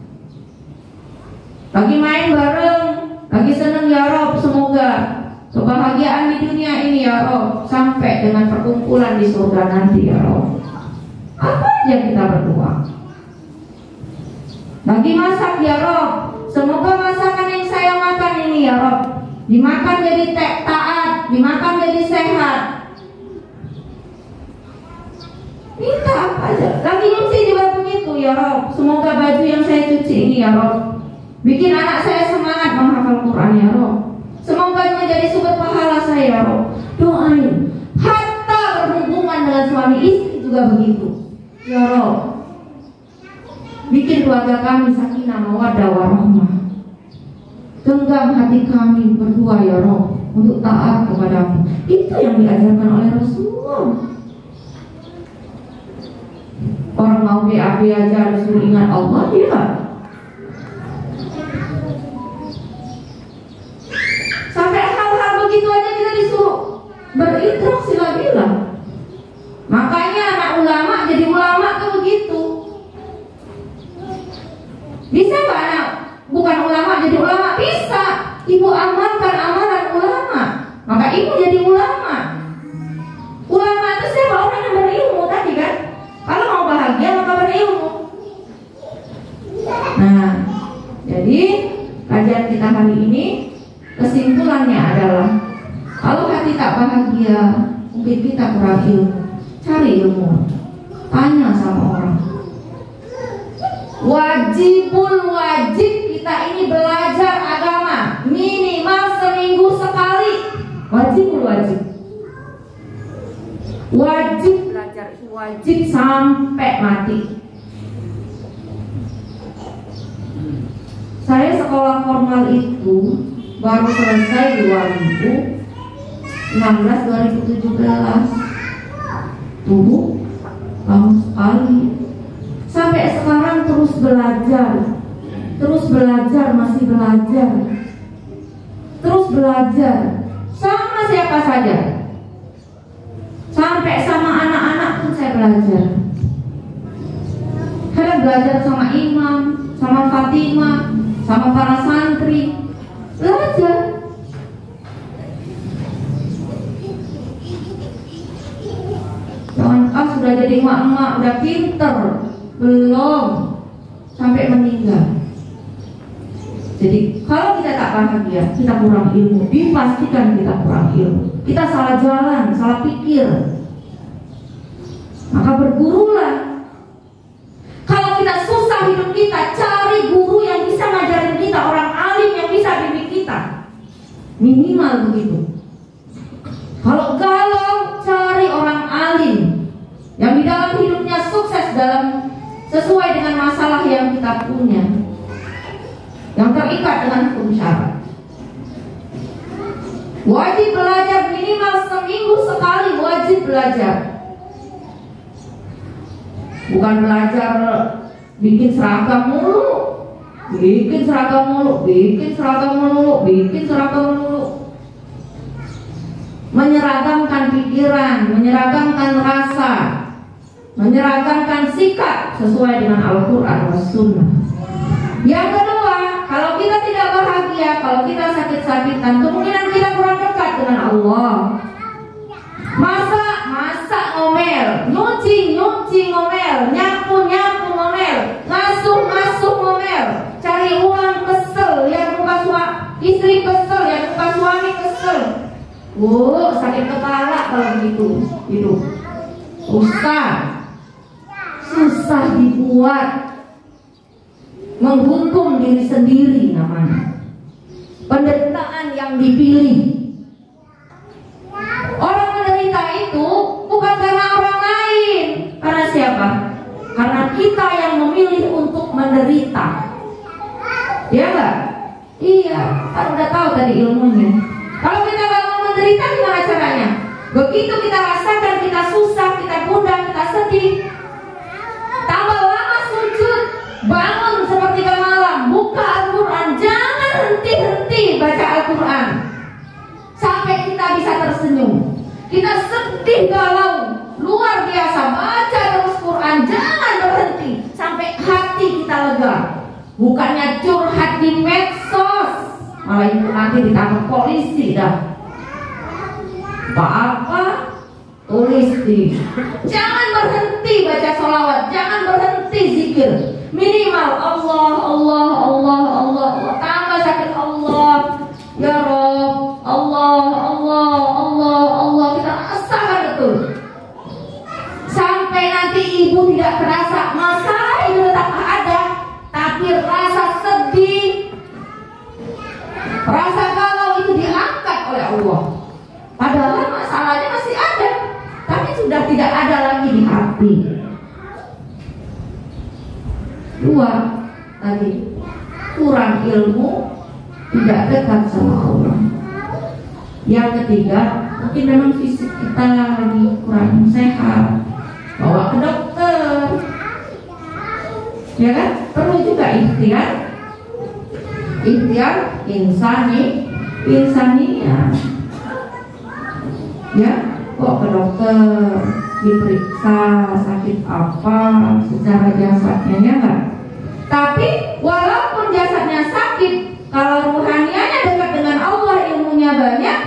Lagi main bareng, lagi seneng ya Rob, semoga kebahagiaan di dunia ini ya Rob sampai dengan perkumpulan di surga nanti ya Rob. Apa aja kita berdoa. Lagi masak ya Rob, semoga masakan yang saya makan ini ya Rob dimakan jadi taat, dimakan jadi sehat. Minta apa aja. Lagi nyuci juga begitu ya Rob, semoga baju yang saya cuci ini ya Rob bikin anak saya semangat menghafal Quran ya Rob. Semoga menjadi sumber pahala saya ya Rob. Doain. Hatta berhubungan dengan suami istri juga begitu ya Rob. Bikin keluarga kami sakinah mawaddah warahmah. Genggam hati kami berdua ya Rob untuk taat kepadamu. Itu yang diajarkan oleh Rasulullah. Orang mau BAB aja disuruh ingat Allah ya. Sampai hal-hal begitu aja kita disuruh berinteraksi lagi lah. Makanya anak ulama jadi ulama tuh begitu. Bisa nggak anak bukan ulama jadi ulama? Bisa. Ibu amalkan amalan ulama, maka ibu jadi ulama. Ulama itu siapa? Orang yang berilmu tadi kan. Kalau mau bahagia maka berilmu. Nah, jadi kajian kita hari ini kesimpulannya adalah kalau hati tak bahagia, mungkin kita kurang ilmu. Cari ilmu, tanya sama orang. Wajib kita ini belajar agama minimal seminggu sekali. Wajib belajar, wajib sampai mati. Saya sekolah formal itu baru selesai 2016-2017. Tahun sekali. masih belajar, terus belajar sama siapa saja, sampai sama anak-anak pun saya belajar. Saya belajar sama imam, sama Fatimah, sama para santri, belajar. Jangan sudah jadi emak-emak, udah pinter, belum, sampai meninggal. Jadi kalau kita tak bahagia, kita kurang ilmu. Dipastikan kita kurang ilmu. Kita salah jalan, salah pikir. Maka bergurulah. Kalau kita susah hidup kita, cari guru yang bisa ngajarin kita, orang alim yang bisa bimbing kita. Minimal begitu. Kalau galau, cari orang alim yang di dalam hidupnya sukses dalam sesuai dengan masalah yang kita punya, yang terikat dengan hukum syarat. Wajib belajar minimal seminggu sekali, wajib belajar. Bukan belajar bikin seragam mulu, bikin seragam mulu, bikin seragam mulu, bikin seragam mulu. Menyeragamkan pikiran, menyeragamkan rasa, menyeragamkan sikap sesuai dengan Al-Quran dan Sunnah. Yang kedua, kalau kita tidak bahagia, kalau kita sakit-sakitan, kemungkinan kita kurang dekat dengan Allah. Masak ngomel, nyuci ngomel, nyapu ngomel, ngasuh ngomel, cari uang kesel, yang muka istri kesel, yang muka suami kesel. Sakit kepala kalau begitu hidup. Susah dibuat, menghukum diri sendiri namanya. Penderitaan yang dipilih. Orang menderita itu bukan karena orang lain. Karena siapa? Karena kita yang memilih untuk menderita. Ya enggak? Iya, kan udah tahu tadi ilmunya. Kalau kita nggak mau menderita, gimana caranya? Begitu kita rasakan kita susah, kita gundah, kita sedih, tambah lama sujud, bangun sepertiga malam, buka Al-Quran, jangan henti-henti baca Al-Quran sampai kita bisa tersenyum. Kita sedih galau luar biasa, baca terus Quran, jangan berhenti sampai hati kita lega. Bukannya curhat di medsos, malah itu nanti ditangkap polisi dah. Apa tulis di. Jangan berhenti baca sholawat, jangan berhenti zikir. Minimal Allah, Allah, Allah, Allah, Allah. Tambah sakit Allah, ya Rob, Allah, Allah, Allah, Allah. Kita rasakan betul. Sampai nanti ibu tidak terasa, masalah itu tetap ada, tapi rasa sedih, rasa galau itu diangkat oleh Allah. Padahal masalahnya masih ada, tapi sudah tidak ada lagi di hati. Dua, tadi kurang ilmu, tidak dekat sama Allah. Yang ketiga, mungkin memang fisik kita lagi kurang sehat, bawa ke dokter. Ya kan? Perlu juga ikhtiar insania. Ya, kok ke dokter, diperiksa sakit apa secara jasadnya, ya enggak? Tapi walaupun jasadnya sakit, kalau ruhanianya dekat dengan Allah, ilmunya banyak,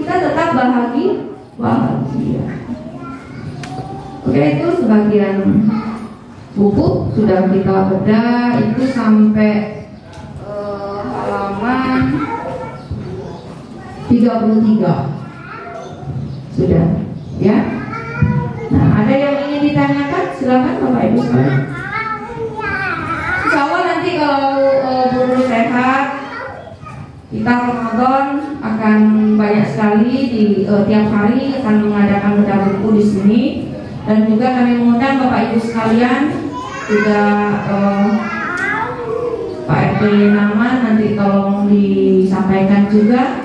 kita tetap bahagia. Oke, itu sebagian buku sudah kita bedah, itu sampai halaman 33 sudah, ya. Nah, ada yang ingin ditanyakan, silakan Bapak Ibu sekalian. Insya Allah nanti kalau guru sehat, kita Ramadan akan banyak sekali di tiap hari akan mengadakan bedah buku di sini, dan juga kami mengundang Bapak Ibu sekalian, juga Pak RT nama nanti tolong disampaikan juga.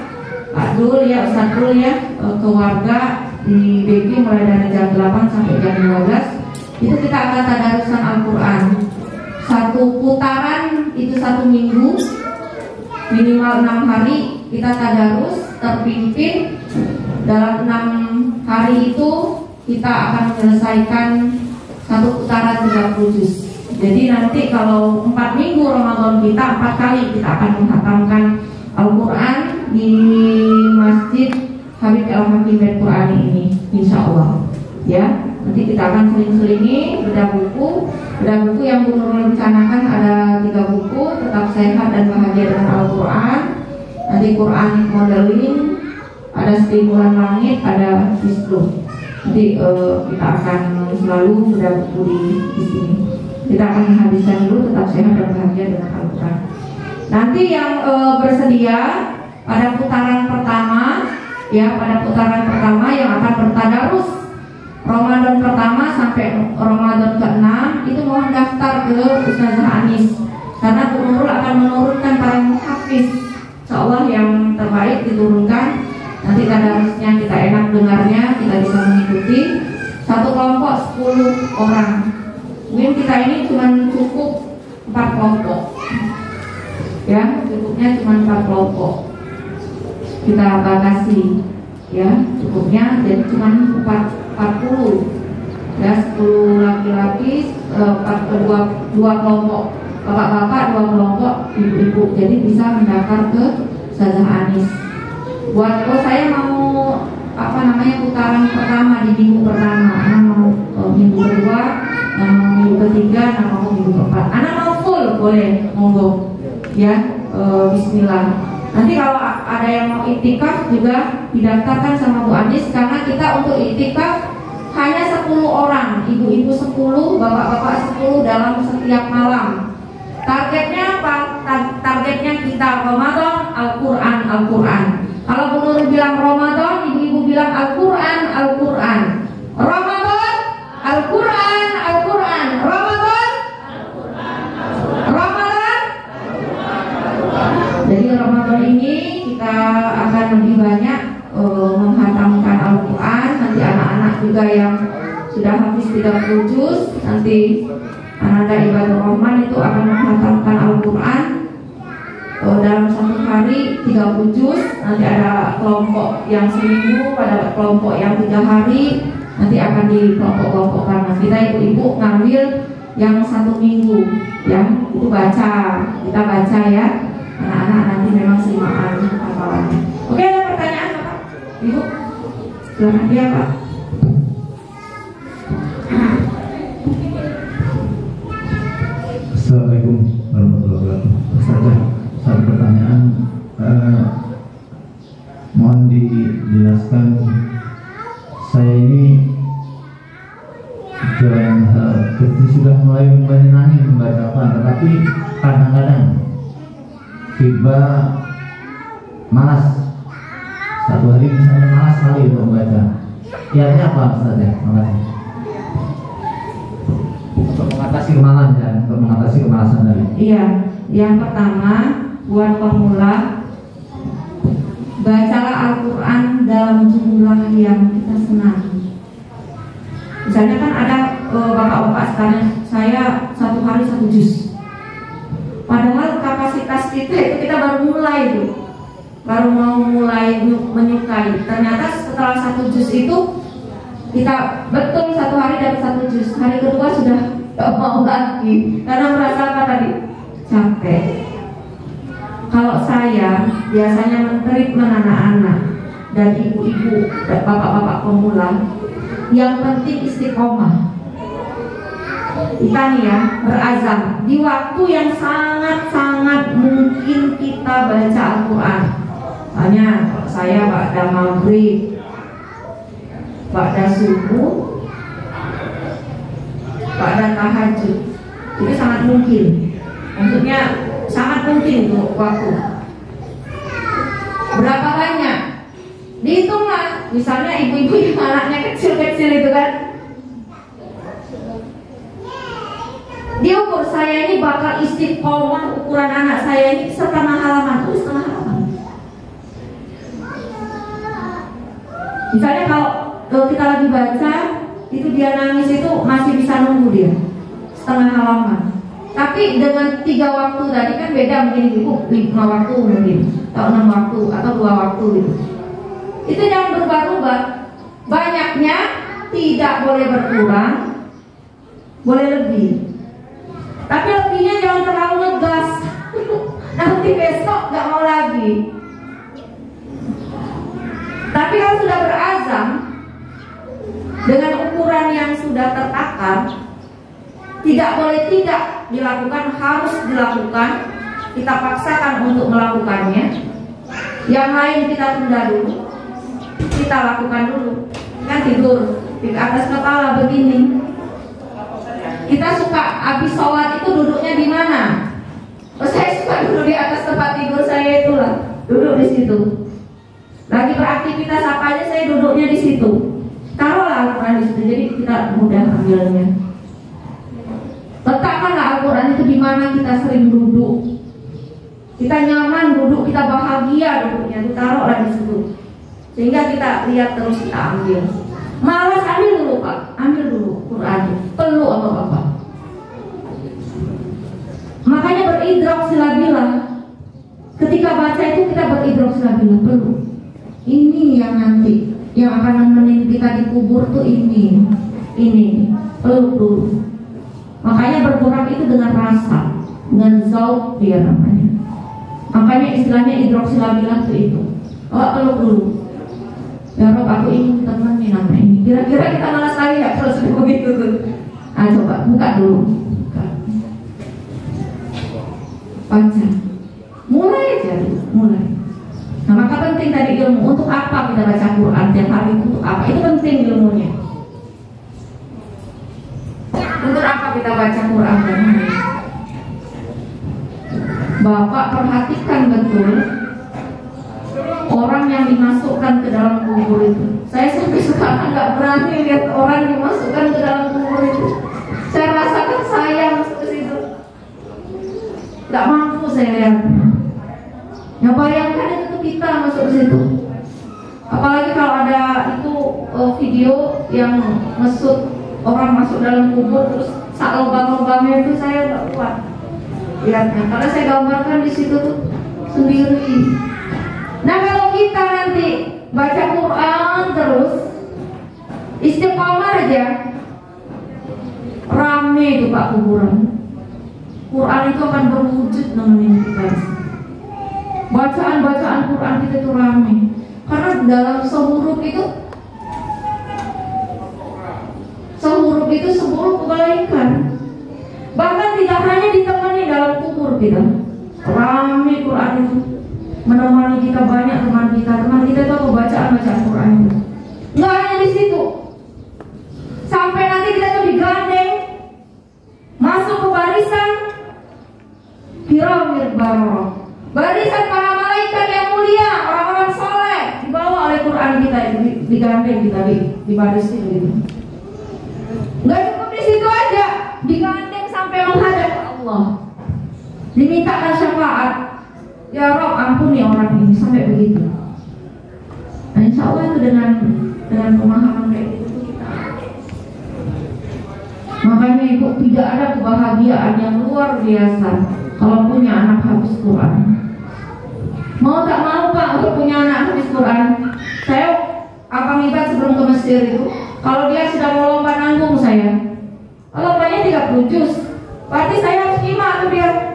Pak Dul ya, Ustaz Dul ya, ke warga di BG mulai dari jam 8 sampai jam 12. Itu kita akan tadarusan Al-Quran. satu putaran itu 1 minggu, minimal 6 hari kita tadarus terpimpin. Dalam 6 hari itu kita akan menyelesaikan satu putaran 30 juz. Jadi nanti kalau 4 minggu Ramadan kita 4 kali kita akan menghatamkan Al-Quran di Masjid Habib Al-Hakim Bait Quran ini, insya Allah. Ya, nanti kita akan sering-selingi bedah buku yang Bu Nurul rencanakan ada 3 buku, Tetap Sehat dan Bahagia dengan Al-Quran, nanti Quranic Modeling, ada Stimulan Langit, ada Hisbun. Nanti kita akan selalu bedah buku di sini. Kita akan menghabiskan dulu Tetap Sehat dan Bahagia dengan Al-Quran. Nanti yang bersedia pada putaran pertama, ya pada putaran pertama yang akan bertadarus Ramadan pertama sampai Ramadan ke-6 itu mohon daftar ke Ustazah Anis, karena Bu Nurul akan menurunkan para muhafiz insyaallah yang terbaik diturunkan. Nanti tadarusnya kita enak dengarnya, kita bisa mengikuti. Satu kelompok 10 orang. Mungkin kita ini cuma cukup 4 kelompok. Ya, cukupnya cuma 4 kelompok. Kita batasi, ya, cukupnya jadi cuma 40. Ya, 10 laki-laki, 2 kelompok bapak-bapak, 2 kelompok ibu-ibu. Jadi bisa mendaftar ke Ustazah Anis. Buat saya mau putaran pertama di minggu pertama, anak mau minggu kedua, anak mau minggu ketiga, anak mau minggu keempat, anak mau full boleh, monggo ya. Bismillah. Nanti kalau ada yang mau iktikaf juga didaftarkan sama Bu Anis, karena kita untuk iktikaf hanya 10 orang, ibu-ibu 10, bapak-bapak 10 dalam setiap malam. Targetnya apa? Targetnya kita Ramadan, Al-Quran, Al-Quran. Kalau Bu Nur bilang Ramadan, ibu-ibu bilang Al-Quran, Al-Quran. Ramadan, Al-Quran, Al-Quran. Ramadan, Ramadan. Jadi Ramadan ini kita akan lebih banyak menghatamkan Al-Quran. Nanti anak-anak juga yang sudah habis 30 juz, nanti Ananda Ibadur Rahman itu akan menghatamkan Al-Quran dalam 1 hari 30 juz. Nanti ada kelompok yang seminggu, pada kelompok yang 3 hari, nanti akan dikelompok-kelompokkan. Nah, kita ibu-ibu ngambil yang 1 minggu, ya itu baca, kita baca ya. Anak-anak nanti memang selimaan hafalannya. Oke, ada pertanyaan Bapak? Ibu? Silakan dia Pak. Assalamualaikum warahmatullahi wabarakatuh. Ustazah, satu pertanyaan, mohon dijelaskan. Saya ini sudah mulai menyenangi membaca Al-Quran, tetapi kadang-kadang tiba malas. Satu hari misalnya malas sekali untuk membaca. Kiatnya apa Ustazah? Makasih. Untuk mengatasi kemalasan dan untuk mengatasi kemalasan tadi. Iya, yang pertama buat pemula, bacalah Al-Quran dalam jumlah yang kita senangi. Misalnya kan ada bapak-bapak sekarang, saya 1 hari 1 juz. Padahal kapasitas kita baru mulai itu, baru mau mulai menyukai. Ternyata setelah 1 juz itu kita betul 1 hari dapat 1 juz, hari kedua sudah gak mau lagi karena merasa apa tadi? Capek. Kalau saya biasanya mentreatment anak-anak dan ibu-ibu dan bapak-bapak pemula, yang penting istiqomah. Kita nih ya berazam di waktu yang sangat-sangat mungkin kita baca Al-Quran. Misalnya kalau saya ba'da maghrib, ba'da subuh, ba'da tahajud, itu sangat mungkin. Maksudnya sangat mungkin untuk waktu. Berapa banyak? Dihitunglah. Misalnya ibu-ibu yang anaknya kecil-kecil itu kan, diukur, saya ini bakal istiqomah, ukuran anak saya ini setengah halaman. Setengah halaman. Misalnya kalau kita lagi baca, itu dia nangis itu masih bisa nunggu dia setengah halaman. Tapi dengan 3 waktu tadi kan beda, mungkin ibu 5 waktu mungkin, atau 6 waktu, atau 2 waktu gitu. Itu jangan berubah-ubah. Banyaknya tidak boleh berkurang, boleh lebih. Tapi lebihnya jangan terlalu ngegas. Nanti besok gak mau lagi. Tapi kalau sudah berazam dengan ukuran yang sudah tertakar, tidak boleh tidak dilakukan, harus dilakukan. Kita paksakan untuk melakukannya. Yang lain kita tunda dulu, kita lakukan dulu. Kan tidur di atas kepala begini. Kita suka habis sholat itu duduknya di mana? Saya suka duduk di atas tempat tidur saya itulah, duduk di situ. Lagi beraktivitas apa aja saya duduknya di situ. Taruhlah Al-Quran di situ, jadi kita mudah ambilnya. Letakkanlah Al-Quran itu di mana kita sering duduk. Kita nyaman duduk, kita bahagia duduknya, taruhlah di situ. Sehingga kita lihat terus, kita ambil. Malas ambil dulu Pak, ambil dulu Quran, perlu apa-apa. Makanya beridrok silabilah. Ketika baca itu kita beridrok silabilah, perlu. Ini yang nanti yang akan nemenin kita dikubur tuh ini perlu dulu. Makanya bergerak itu dengan rasa, dengan zauk dia namanya. Makanya istilahnya idroksilabilah itu. Oh, peluk dulu. Ya Rob, aku ingin temenin nama ini. Kira-kira kita malas lagi ya kalau sudah begitu tuh. Nah, coba buka dulu. Buka. Baca. Mulai aja dulu, mulai. Nah, maka penting tadi ilmu. Untuk apa kita baca Quran tiap hari? Untuk apa? Itu penting ilmunya. Untuk apa kita baca Quran tiap hari? Bapak perhatikan betul orang yang dimasukkan ke dalam kubur itu. Saya sampai sekarang nggak berani lihat orang dimasukkan ke dalam kubur itu. Saya rasakan saya masuk ke situ, nggak mampu saya lihat. Yang bayangkan itu kita masuk ke situ. Apalagi kalau ada itu video yang mesut orang masuk dalam kubur terus sak lubang-lubangnya itu, saya nggak kuat lihatnya, karena saya gambarkan di situ tuh sendiri. Nah, kalau kita nanti baca Quran terus istiqomah aja, rame itu Pak kuburan. Quran itu akan berwujud nemenin kita. Bacaan Quran kita itu rame, karena dalam sehuruf itu 10 kebaikan. Bahkan tidak hanya ditemani dalam kubur kita, rame Quran itu menemani kita, banyak teman kita itu bacaan Quran itu. Nggak hanya di situ, sampai nanti kita tuh digandeng masuk ke barisan kiramil bararah, barisan para malaikat yang mulia, orang-orang soleh, dibawa oleh Quran kita, digandeng kita di baris itu gitu. Nggak cukup di situ aja, digandeng sampai menghadap Allah, dimintakan syafaat. Ya Rob, ampuni orang ini, sampai begitu. Nah, insya Allah itu dengan pemahaman kayak gitu kita. Makanya Ibu, tidak ada kebahagiaan yang luar biasa kalau punya anak hafiz Quran. Mau tak mau Pak untuk punya anak hafiz Quran. Saya Abang Ibat sebelum ke Mesir itu, kalau dia sudah mau lomba nanggung saya, lombanya 30 juz, berarti saya harus 5 tuh dia.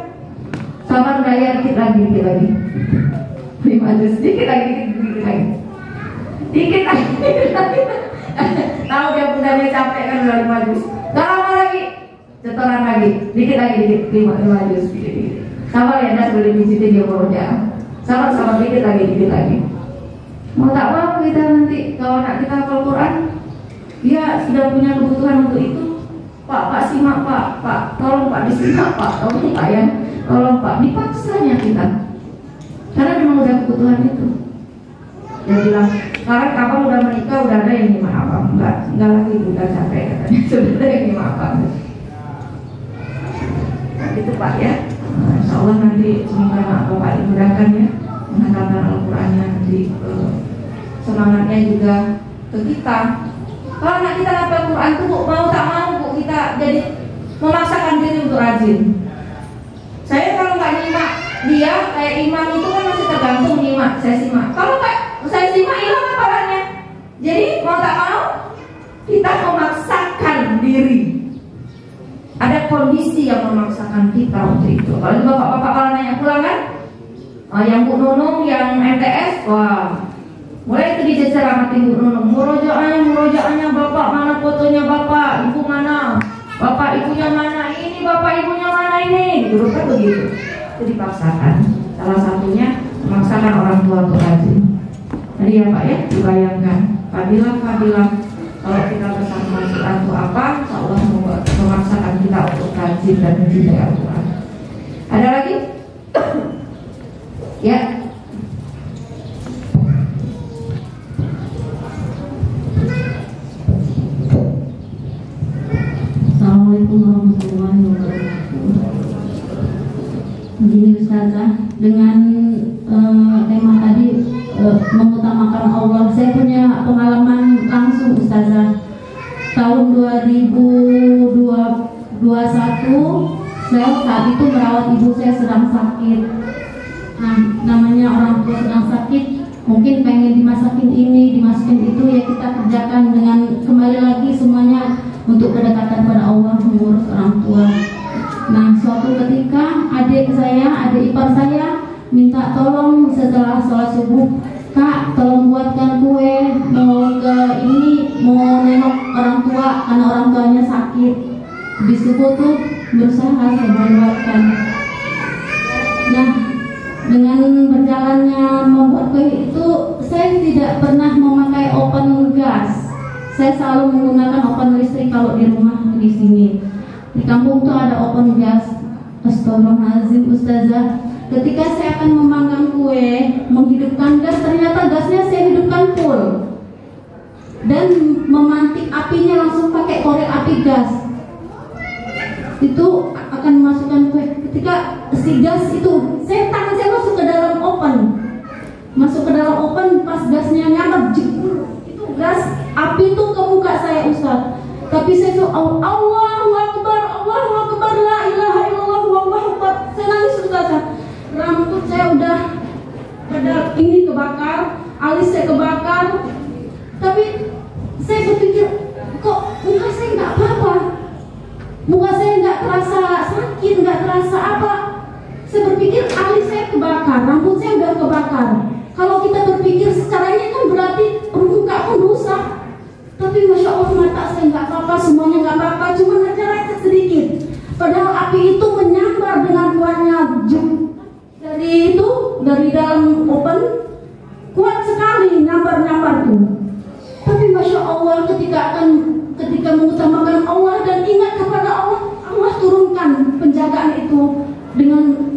Sabar daya, dikit lagi 5 juz, dikit lagi tahu dia bundanya capek kan, udah 5 juz, gak lama lagi setoran lagi, dikit lagi 5 juz, dikit. Sabar ya, das boleh pijitin dia barunya. Sabar dikit lagi. Mau tak mau kita nanti kalau anak kita hafal Quran, dia sudah punya kebutuhan untuk itu. Pak simak Pak, tolong Pak disimak Pak, tolong Pak ya, tolong Pak, dipaksanya kita, karena memang udah kebutuhan itu. Dia bilang, sekarang abang udah menikah, udah ada yang nyimak abang, enggak lagi udah capek katanya, sudah ada yang nyimak abang. Nah, gitu Pak ya. Nah, insya Allah nanti semoga Bapak dimudahkan ya menghafalkan Al-Qurannya nanti, semangatnya juga ke kita. Kalau anak kita hafal Quran tuh mau tak mau kita jadi memaksakan diri untuk rajin. dia kayak imam itu kan masih tergantung nyimak, saya simak. Kalau kayak saya simak hilang kepalanya. Jadi mau tak mau kita memaksakan diri. Ada kondisi yang memaksakan kita untuk itu. Kalau bapak-bapak kalau nanya pulang kan, yang Bu Nunung, yang MTS, wah, mulai itu diceramatin Bu Nunung. Murojaahnya bapak mana fotonya bapak, ibu mana, bapak ibunya mana ini, bapak ibunya mana ini, dulu kan begitu. Itu dipaksakan. Salah satunya memaksakan orang tua untuk rajin. Jadi ya Pak ya, dibayangkan fadilah kalau kita bersama Al-Quran itu apa, Allah memaksakan kita untuk rajin dan mencintai Al-Quran. Ada lagi? Ya. Assalamualaikum warahmatullahi wabarakatuh. Begini Ustazah, dengan tema tadi mengutamakan Allah, saya punya pengalaman langsung Ustazah. Tahun 2021 saya saat itu merawat ibu saya sedang sakit. Nah, namanya orang tua sedang sakit, mungkin pengen dimasakin ini, dimasukin itu, ya kita kerjakan dengan kembali lagi semuanya untuk kedekatan pada Allah, mengurus orang tua. Nah, suatu ketika adik ipar saya minta tolong setelah sholat subuh, Kak, tolong buatkan kue, mau nengok orang tua karena orang tuanya sakit. Di subuh tuh berusaha saya buatkan. Nah, dengan berjalannya membuat kue itu, saya tidak pernah memakai oven gas. Saya selalu menggunakan oven listrik kalau di rumah di sini. Di kampung tuh ada oven gas. Astagfirullahaladzim Ustazah. Ketika saya akan memanggang kue, menghidupkan gas, ternyata gasnya saya hidupkan full. Dan memantik apinya langsung pakai korek api gas. Itu akan memasukkan kue. Ketika si gas itu, tangan saya masuk ke dalam oven. Masuk ke dalam oven, pas gasnya nyamar, jebur. Itu gas, api itu ke muka saya Ustaz. Tapi saya tuh Allahu Akbar, la ilaha illallah, Allahu Akbar. Saya nangis Ustaz. Rambut saya udah pada ini kebakar, alis saya kebakar. Tapi saya berpikir, kok muka saya nggak apa-apa, muka saya nggak terasa sakit, nggak terasa apa. Saya berpikir alis saya kebakar, rambut saya udah kebakar. Kalau kita berpikir secaranya kan berarti muka pun rusak. Tapi Masya Allah mata saya nggak apa-apa, semuanya nggak apa-apa, cuma aja lecet sedikit. Padahal api itu menyambar dengan kuatnya. Dari dalam oven kuat sekali nyambar tuh. Tapi Masya Allah ketika mengutamakan Allah dan ingat kepada Allah, Allah turunkan penjagaan itu dengan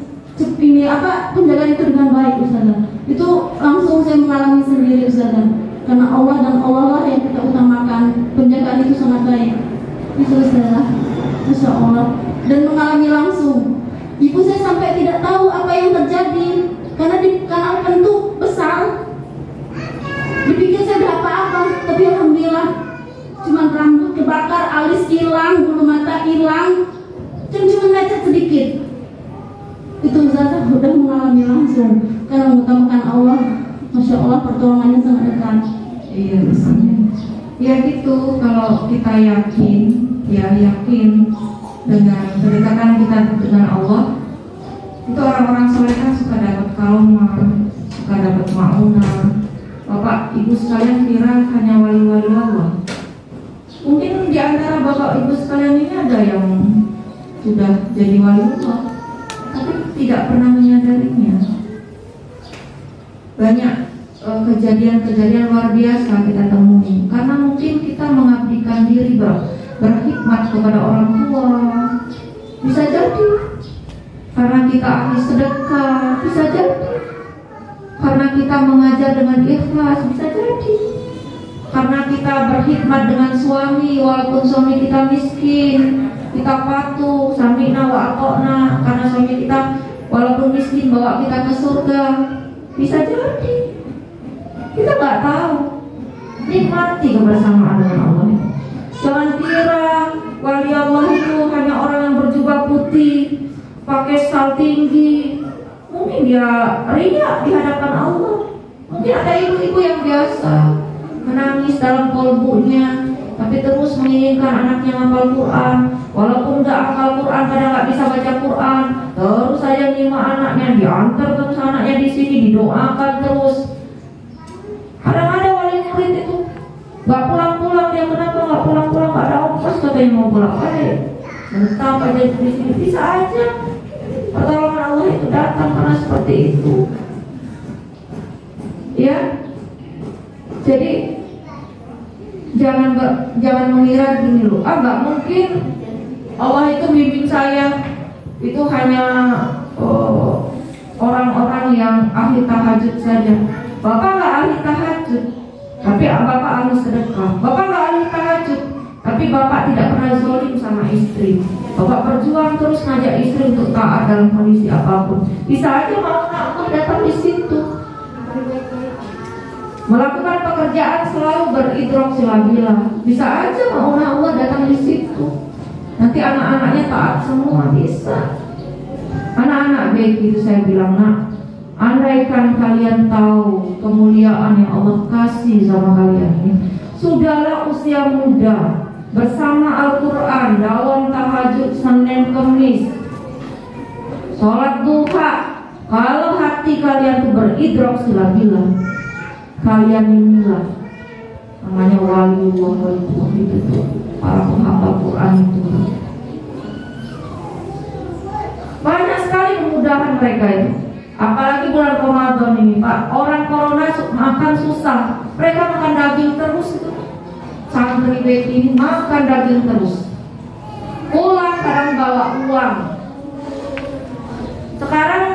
penjagaan itu dengan baik Ustazah. Itu langsung saya mengalami sendiri Ustazah. Karena Allah dan Allah lah yang kita utamakan, penjagaan itu sangat baik. Itu Ustazah, Masya Allah. Dan mengalami langsung. Ibu saya sampai tidak tahu apa yang terjadi karena di kanal itu besar. Dipikir saya ada apa-apa, tapi alhamdulillah cuma rambut kebakar, alis hilang, bulu mata hilang, cuma lecet sedikit. Itu Ustazah udah mengalami langsung karena mengutamakan Allah. Masya Allah pertolongannya sangat dekat. Iya misalnya. Ya gitu, kalau kita yakin dengan kedekatan kita dengan Allah, itu orang-orang soleh kan suka dapat kalomah, suka dapat ma'unah. Bapak ibu sekalian kira hanya wali-wali Allah. Mungkin di antara bapak ibu sekalian ini ada yang sudah jadi wali Allah, tapi tidak pernah menyadarinya. Banyak kejadian-kejadian luar biasa kita temui karena mungkin kita mengabdikan diri berhikmat kepada orang tua. Bisa jadi karena kita ahli sedekah, bisa jadi karena kita mengajar dengan ikhlas, bisa jadi karena kita berkhidmat dengan suami walaupun suami kita miskin, kita patuh, sami'na wa ata'na, karena suami kita walaupun miskin bawa kita ke surga. Bisa jadi kita nggak tahu. Nikmati kebersamaan dengan Allah. Jangan kira wali Allah itu hanya orang yang berjubah putih, pakai sal tinggi. Mungkin mungkin dia riak di hadapan Allah. Mungkin ada ibu-ibu yang biasa menangis dalam kolbunya, tapi terus menginginkan anaknya hafal Quran. Walaupun udah hafal Quran, kadang nggak bisa baca Quran, terus saja nyimak anaknya, diantar terus anaknya di sini, didoakan terus. Kadang ada wali murid itu nggak pulang-pulang, dia kenapa nggak pulang-pulang? Nggak ada ongkos katanya mau pulang balik. Mentang aja di sini, bisa aja pertolongan Allah itu datang karena seperti itu. Ya, jadi jangan mengira gini loh, nggak mungkin Allah itu bimbing saya itu hanya orang-orang yang ahli tahajud saja. Bapak nggak ahli tahajud, tapi Bapak ahli sedekah. Bapak nggak ahli tahajud, tapi Bapak tidak pernah zalim sama istri. Bapak berjuang terus ngajak istri untuk taat dalam kondisi apapun. Bisa aja mau Allah datang di situ. Melakukan pekerjaan selalu beridrok silabilah. Bisa aja mau Allah datang di situ. Nanti anak-anaknya taat semua, bisa. Anak-anak baik itu saya bilang, nak, andaikan kalian tahu kemuliaan yang Allah kasih sama kalian ini, sudahlah usia muda bersama Al-Quran, dalam tahajud Senin Kemis, sholat duha. Kalau hati kalian itu beridrok silabilah, kalian inilah namanya waliullah itu tuh, para penghafal Quran itu. Banyak sekali kemudahan mereka itu. Apalagi bulan Ramadan ini, Pak. Orang corona makan susah, mereka makan daging terus itu. Santri BK ini makan daging terus. Pulang kadang bawa uang. Sekarang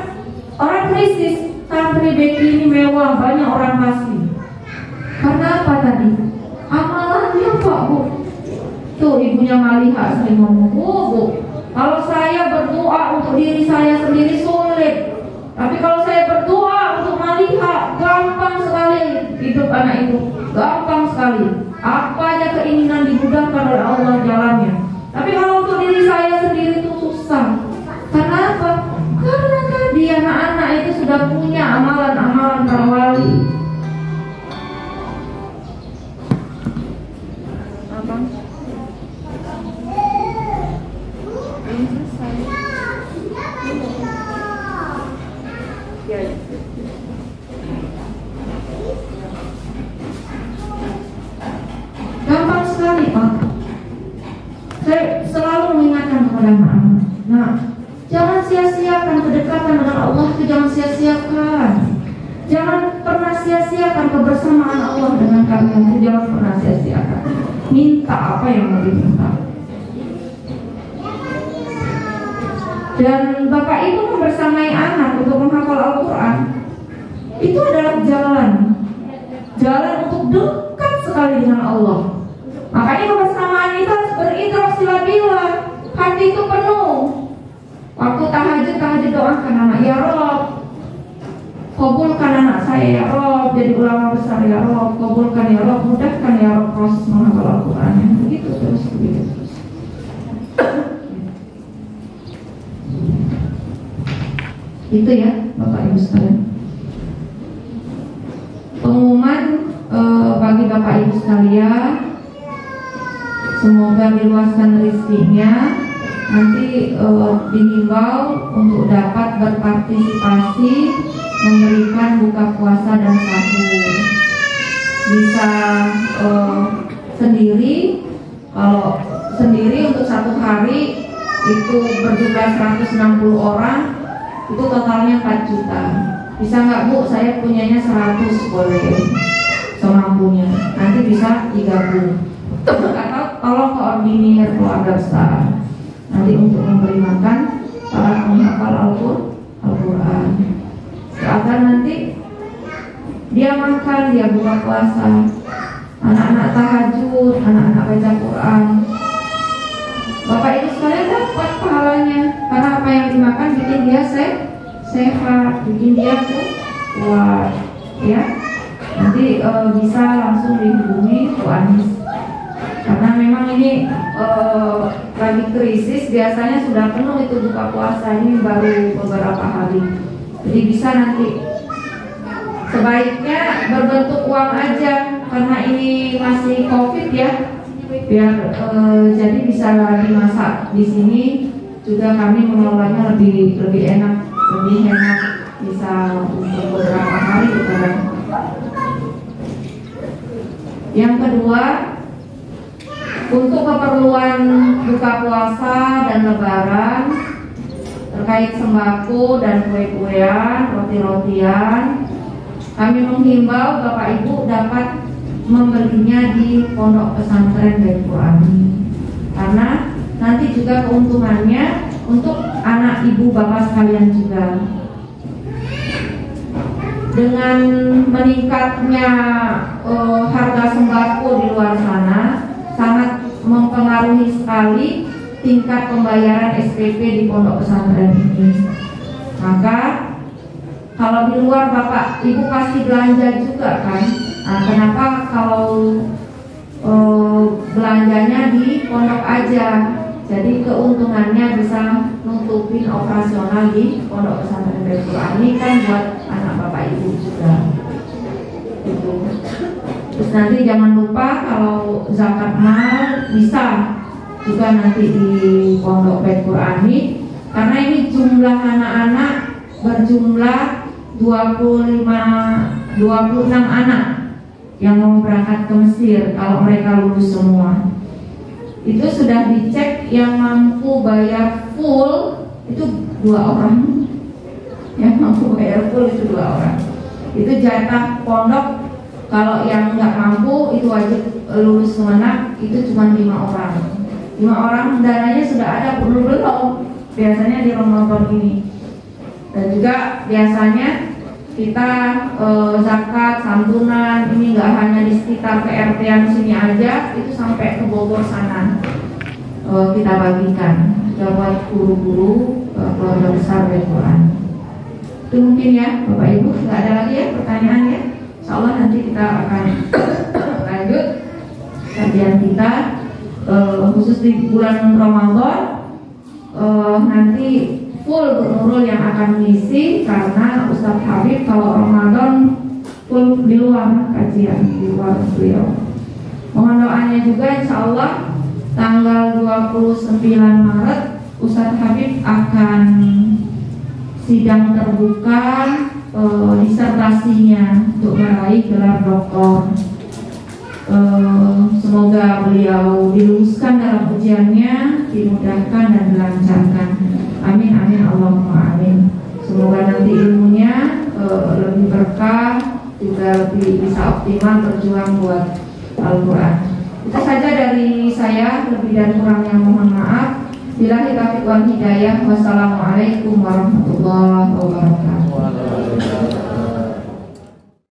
orang krisis, santri BK ini mewah, banyak orang kasih. Karena apa tadi? Amalannya Pak, Bu. Tuh ibunya Maliha sering ngomong, Bu, kalau saya berdoa untuk diri saya sendiri sulit, tapi kalau saya berdoa untuk Maliha, gampang sekali hidup anak itu, gampang sekali. Apa aja keinginan dimudahkan oleh Allah jalannya. Tapi kalau untuk diri saya sendiri itu susah. Karena apa? Karena tadi anak-anak itu sudah punya amalan-amalan para wali. Apa? Gampang sekali, Pak. Saya selalu mengingatkan kepada anak-anak, nah, jangan sia-siakan kedekatan dengan Allah itu, jangan sia-siakan. Jangan pernah sia-siakan kebersamaan Allah dengan kalian itu, jangan pernah sia-siakan. Minta apa yang mau diminta. Dan Bapak Ibu membersamai anak untuk menghafal Al-Quran, itu adalah jalan untuk dekat sekali dengan Allah. Makanya kebersamaan itu harus beridrok silabilah, hati itu penuh. Waktu tahajud doakan anak, ya Rob, kabulkan anak saya ya Rob, jadi ulama besar ya Rob, kabulkan ya Rob, mudahkan ya Rob proses menghafal Al-Qurannya. Begitu terus. Itu ya Bapak Ibu sekalian. Pengumuman bagi Bapak Ibu sekalian, semoga diluaskan rezekinya. Nanti dihimbau untuk dapat berpartisipasi memberikan buka puasa dan sahur. Bisa sendiri, kalau sendiri untuk satu hari itu berjumlah 160 orang, itu totalnya 4 juta. Bisa nggak Bu? Saya punyanya 100, boleh semampunya. Nanti bisa 30. Atau tolong koordinir keluarga besar nanti untuk memberi makan para penghafal Al-Quran, agar nanti dia makan, dia buka puasa, anak-anak tahajud, anak-anak baca Quran. Bapak Ibu sekalian dapat pahalanya, karena apa yang dimakan bikin dia sehat, bikin dia kuat, ya. Nanti bisa langsung dihubungi Bu Anis, karena memang ini lagi krisis, biasanya sudah penuh itu buka puasa, ini baru beberapa hari. Jadi bisa nanti sebaiknya berbentuk uang aja karena ini masih COVID ya, biar jadi bisa dimasak di sini juga, kami mengelolanya lebih enak, lebih hemat, bisa untuk beberapa hari gitu kan. Yang kedua, untuk keperluan buka puasa dan lebaran terkait sembako dan kue-kuean, roti-rotian, kami menghimbau Bapak Ibu dapat membelinya di Pondok Pesantren Baitul Qur'ani, karena nanti juga keuntungannya untuk anak ibu bapak sekalian juga. Dengan meningkatnya harga sembako di luar sana sangat mempengaruhi sekali tingkat pembayaran SPP di Pondok Pesantren ini. Maka kalau di luar Bapak Ibu pasti belanja juga kan. Nah, kenapa kalau belanjanya di pondok aja? Jadi keuntungannya bisa nutupin operasional di Pondok Pesantren Baitul Qur'ani kan buat anak Bapak Ibu juga. Gitu. Terus nanti jangan lupa kalau zakat mal bisa juga nanti di Pondok Baitul Qur'ani, karena ini jumlah anak-anak berjumlah 26 anak yang mau berangkat ke Mesir kalau mereka lulus semua. Itu sudah dicek yang mampu bayar full itu 2 orang. Yang mampu bayar full itu 2 orang. Itu jatah pondok. Kalau yang nggak mampu itu wajib lulus semenang, itu cuma 5 orang. 5 orang dananya sudah ada, belum biasanya di Ramadan ini. Dan juga biasanya kita zakat, santunan ini nggak hanya di sekitar PRT-an sini aja, itu sampai ke Bogor sana kita bagikan buat guru-guru keluarga besar Baitul Qur'ani. Itu mungkin ya Bapak Ibu, nggak ada lagi ya pertanyaannya. Insya Allah nanti kita akan lanjut kajian kita khusus di bulan Ramadan. Nanti full Bu Nurul yang akan mengisi, karena Ustadz Habib kalau Ramadan full di luar kajian, di luar beliau. Mohon doanya juga, insya Allah tanggal 29 Maret Ustadz Habib akan sidang terbuka disertasinya untuk meraih gelar doktor. Semoga beliau diluluskan dalam ujiannya, dimudahkan dan dilancarkan. Amin amin Allahumma amin. Semoga nanti ilmunya lebih berkah, juga lebih bisa optimal berjuang buat Al-Quran. Itu saja dari saya, lebih dan kurangnya mohon maaf. Billahi taufiq wal hidayah. Wassalamualaikum warahmatullahi wabarakatuh.